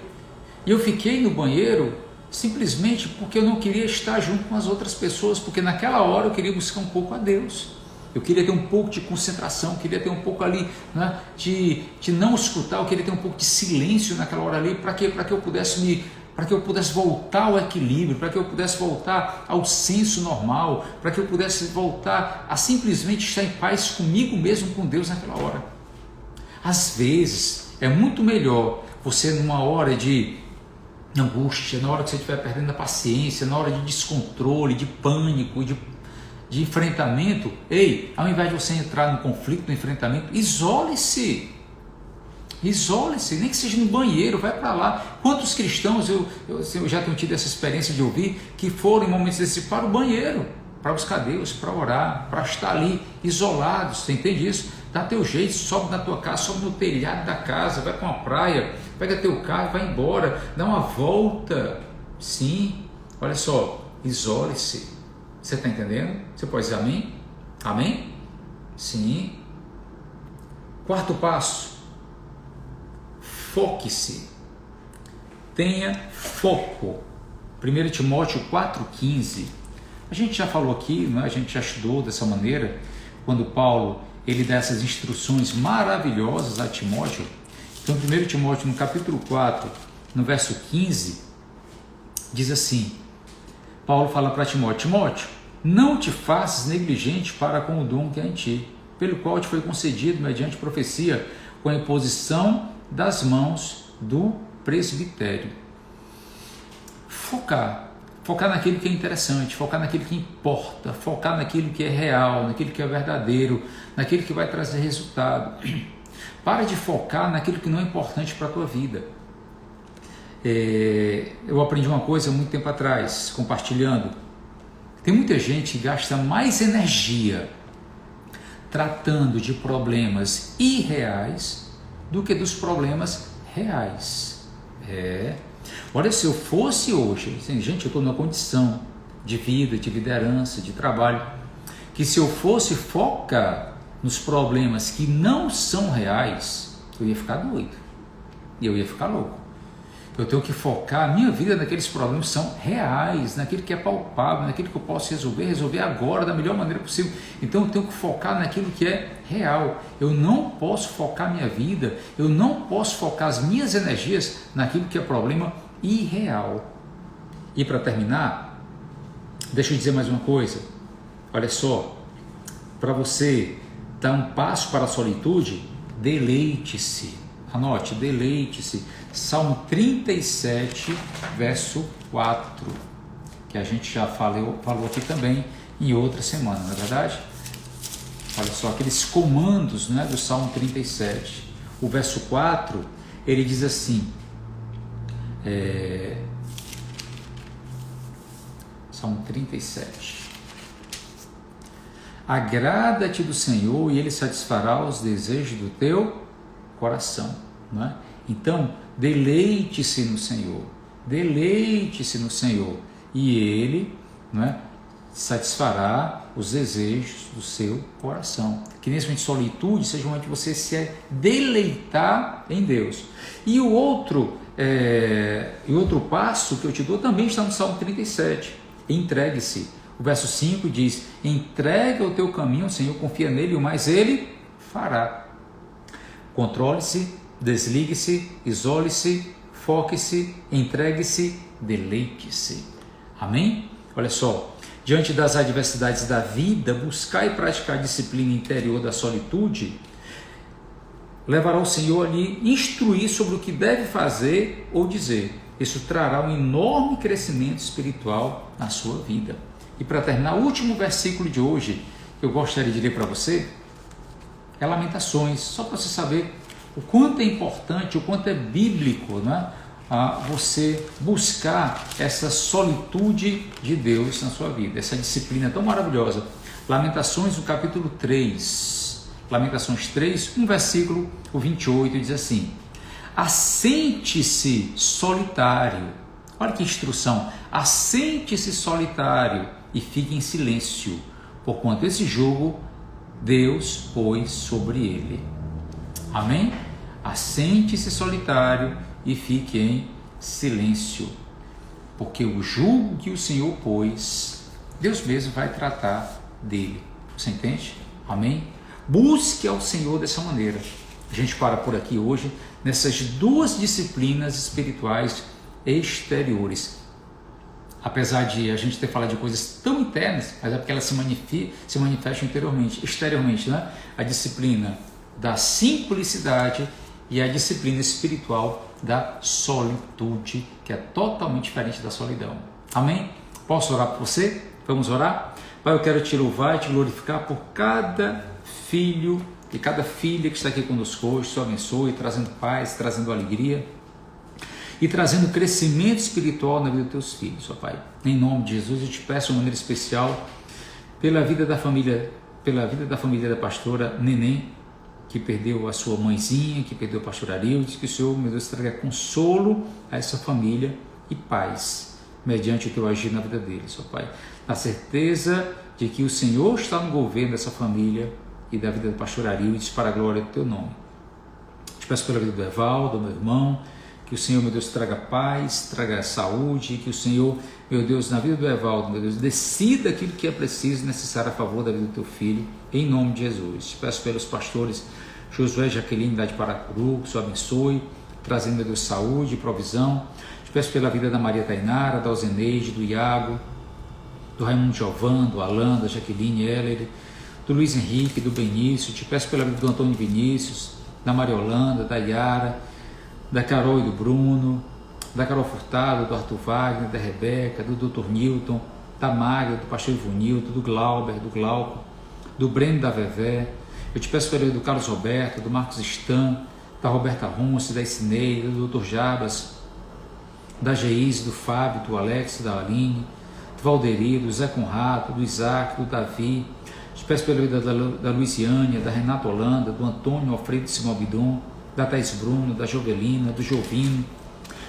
E eu fiquei no banheiro simplesmente porque eu não queria estar junto com as outras pessoas, porque naquela hora eu queria buscar um pouco a Deus. Eu queria ter um pouco de concentração, queria ter um pouco ali, né, de não escutar, eu queria ter um pouco de silêncio naquela hora ali, para que eu pudesse voltar ao equilíbrio, para que eu pudesse voltar ao senso normal, para que eu pudesse voltar a simplesmente estar em paz comigo mesmo, com Deus naquela hora. Às vezes é muito melhor você, numa hora de angústia, na hora que você estiver perdendo a paciência, na hora de descontrole, de pânico, de enfrentamento, ao invés de você entrar no conflito, no enfrentamento, isole-se, nem que seja no banheiro, vai para lá. Quantos cristãos eu já tenho tido essa experiência de ouvir, que foram em momentos desse para o banheiro, para buscar Deus, para orar, para estar ali isolados, você entende isso? Dá teu jeito, sobe na tua casa, sobe no telhado da casa, vai para uma praia, pega teu carro, vai embora, dá uma volta. Sim, olha só, isole-se. Você está entendendo? Você pode dizer amém? Amém? Sim. Quarto passo, foque-se. Tenha foco. 1 Timóteo 4,15. A gente já falou aqui, né? A gente já estudou dessa maneira, quando Paulo ele dá essas instruções maravilhosas a Timóteo. Então, 1 Timóteo, no capítulo 4, no verso 15, diz assim, Paulo fala para Timóteo, Timóteo, não te faças negligente para com o dom que é em ti, pelo qual te foi concedido mediante profecia, com a imposição das mãos do presbitério. Focar naquilo que é interessante, focar naquilo que importa, focar naquilo que é real, naquilo que é verdadeiro, naquilo que vai trazer resultado. Para de focar naquilo que não é importante para a tua vida. Eu aprendi uma coisa muito tempo atrás, compartilhando. Tem muita gente que gasta mais energia tratando de problemas irreais do que dos problemas reais. Olha, se eu fosse hoje, gente, eu estou numa condição de vida, de liderança, de trabalho, que se eu fosse focar nos problemas que não são reais, eu ia ficar doido, e eu ia ficar louco. Eu tenho que focar a minha vida naqueles problemas que são reais, naquilo que é palpável, naquilo que eu posso resolver agora da melhor maneira possível. Então eu tenho que focar naquilo que é real. Eu não posso focar a minha vida, eu não posso focar as minhas energias naquilo que é problema irreal. E para terminar, deixa eu dizer mais uma coisa. Olha só, para você dar um passo para a solitude, deleite-se. Anote, deleite-se. Salmo 37, verso 4, que a gente já falou aqui também em outra semana, não é verdade? Olha só, aqueles comandos, né, do Salmo 37. O verso 4, ele diz assim, Salmo 37. Agrada-te do Senhor e Ele satisfará os desejos do teu coração, não é? Então, deleite-se no Senhor, e Ele, não é, satisfará os desejos do seu coração. Que nesse momento de solitude seja um momento de você se deleitar em Deus. E o outro passo que eu te dou também está no Salmo 37, entregue-se. O verso 5 diz, entrega o teu caminho ao Senhor, confia nele, e o mais Ele fará. Controle-se, desligue-se, isole-se, foque-se, entregue-se, deleite-se. Amém? Olha só, diante das adversidades da vida, buscar e praticar a disciplina interior da solitude, levará o Senhor ali instruir sobre o que deve fazer ou dizer. Isso trará um enorme crescimento espiritual na sua vida. E para terminar, o último versículo de hoje que eu gostaria de ler para você é Lamentações, só para você saber o quanto é importante, o quanto é bíblico, né? Você buscar essa solitude de Deus na sua vida, essa disciplina tão maravilhosa. Lamentações, no capítulo 3, Lamentações 3, um versículo, o 28, diz assim: assente-se solitário, olha que instrução, assente-se solitário e fique em silêncio, porquanto esse jugo Deus pôs sobre ele. Amém? Assente-se solitário e fique em silêncio, porque o jugo que o Senhor pôs, Deus mesmo vai tratar dele. Você entende? Amém? Busque ao Senhor dessa maneira. A gente para por aqui hoje, nessas duas disciplinas espirituais exteriores. Apesar de a gente ter falado de coisas tão internas, mas é porque elas se manifestam exteriormente, né? A disciplina da simplicidade e a disciplina espiritual da solitude, que é totalmente diferente da solidão. Amém? Posso orar por você? Vamos orar? Pai, eu quero te louvar e te glorificar por cada filho e cada filha que está aqui conosco hoje. Senhor, abençoe, trazendo paz, trazendo alegria e trazendo crescimento espiritual na vida dos teus filhos, ó Pai. Em nome de Jesus, eu te peço de uma maneira especial pela vida da família da pastora Neném, que perdeu a sua mãezinha, que perdeu o pastor Arildes, que o Senhor, meu Deus, traga consolo a essa família e paz, mediante o teu agir na vida deles, ó Pai. Na certeza de que o Senhor está no governo dessa família e da vida do pastor Arildes, para a glória do teu nome. Te peço pela vida do Evaldo, meu irmão, que o Senhor, meu Deus, traga paz, traga saúde, que o Senhor, meu Deus, na vida do Evaldo, meu Deus, decida aquilo que é preciso e necessário a favor da vida do teu filho, em nome de Jesus. Te peço pelos pastores Josué e Jaqueline, da de Paracuru, que o Senhor abençoe, trazendo, meu Deus, saúde e provisão. Te peço pela vida da Maria Tainara, da Alzeneide, do Iago, do Raimundo Giovan, do Alan, da Jaqueline Heller, do Luiz Henrique, do Benício. Te peço pela vida do Antônio Vinícius, da Maria Holanda, da Yara, da Carol e do Bruno, da Carol Furtado, do Arthur Wagner, da Rebeca, do Dr. Newton, da Magda, do pastor Ivonildo, do Glauber, do Glauco, do Breno, da Vevé. Eu te peço pela vida do Carlos Roberto, do Marcos Stan, da Roberta Ronce, da Isineide, do Dr. Jabas, da Geise, do Fábio, do Alex, da Aline, do Valderi, do Zé Conrado, do Isaac, do Davi. Te peço pela vida da Luiziânia, da Renata Holanda, do Antônio Alfredo Simão Bidon, da Thais Bruno, da Jovelina, do Jovino.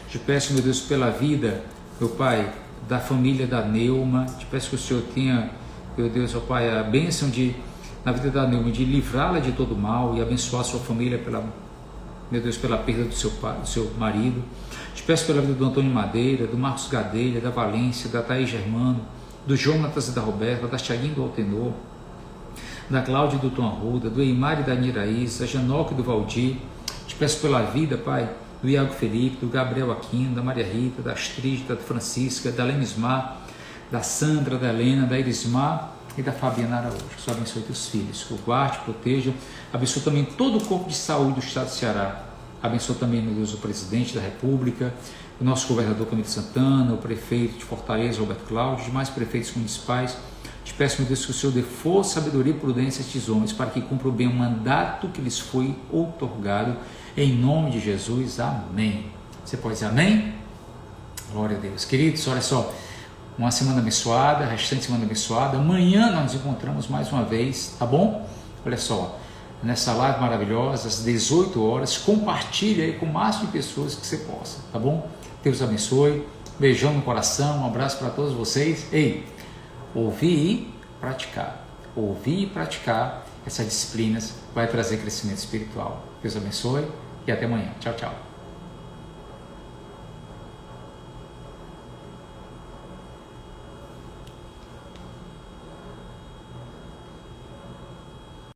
Te peço, meu Deus, pela vida, meu Pai, da família da Neuma. Te peço que o Senhor tenha, meu Deus, meu Pai, a bênção na vida da Neuma, de livrá-la de todo mal e abençoar a sua família, meu Deus, pela perda do seu marido. Te peço pela vida do Antônio Madeira, do Marcos Gadelha, da Valência, da Thaís Germano, do Jonatas e da Roberta, da Thiaguinho do Altenor, da Cláudia e do Tom Arruda, do Eimar e da Niraís, da Janoca e do Valdir. Te peço pela vida, Pai, do Iago Felipe, do Gabriel Aquino, da Maria Rita, da Astrid, da Francisca, da Lenismar, da Sandra, da Helena, da Elismar e da Fabiana Araújo. Que o Senhor abençoe teus filhos, que o guarde, proteja, abençoe também todo o corpo de saúde do Estado do Ceará. Abençoe também, meu Deus, o presidente da República, o nosso governador Camilo Santana, o prefeito de Fortaleza, Roberto Cláudio, os demais prefeitos municipais. Te peço, meu Deus, que o Senhor dê força, sabedoria e prudência a estes homens, para que cumpram bem o mandato que lhes foi outorgado, em nome de Jesus. Amém. Você pode dizer amém? Glória a Deus. Queridos, olha só, uma semana abençoada, restante semana abençoada. Amanhã nós nos encontramos mais uma vez, tá bom? Olha só, nessa live maravilhosa, às 18 horas, compartilha aí com o máximo de pessoas que você possa, tá bom? Deus abençoe, beijão no coração, um abraço para todos vocês. Ei, ouvir e praticar essas disciplinas vai trazer crescimento espiritual. Deus abençoe e até amanhã. Tchau, tchau.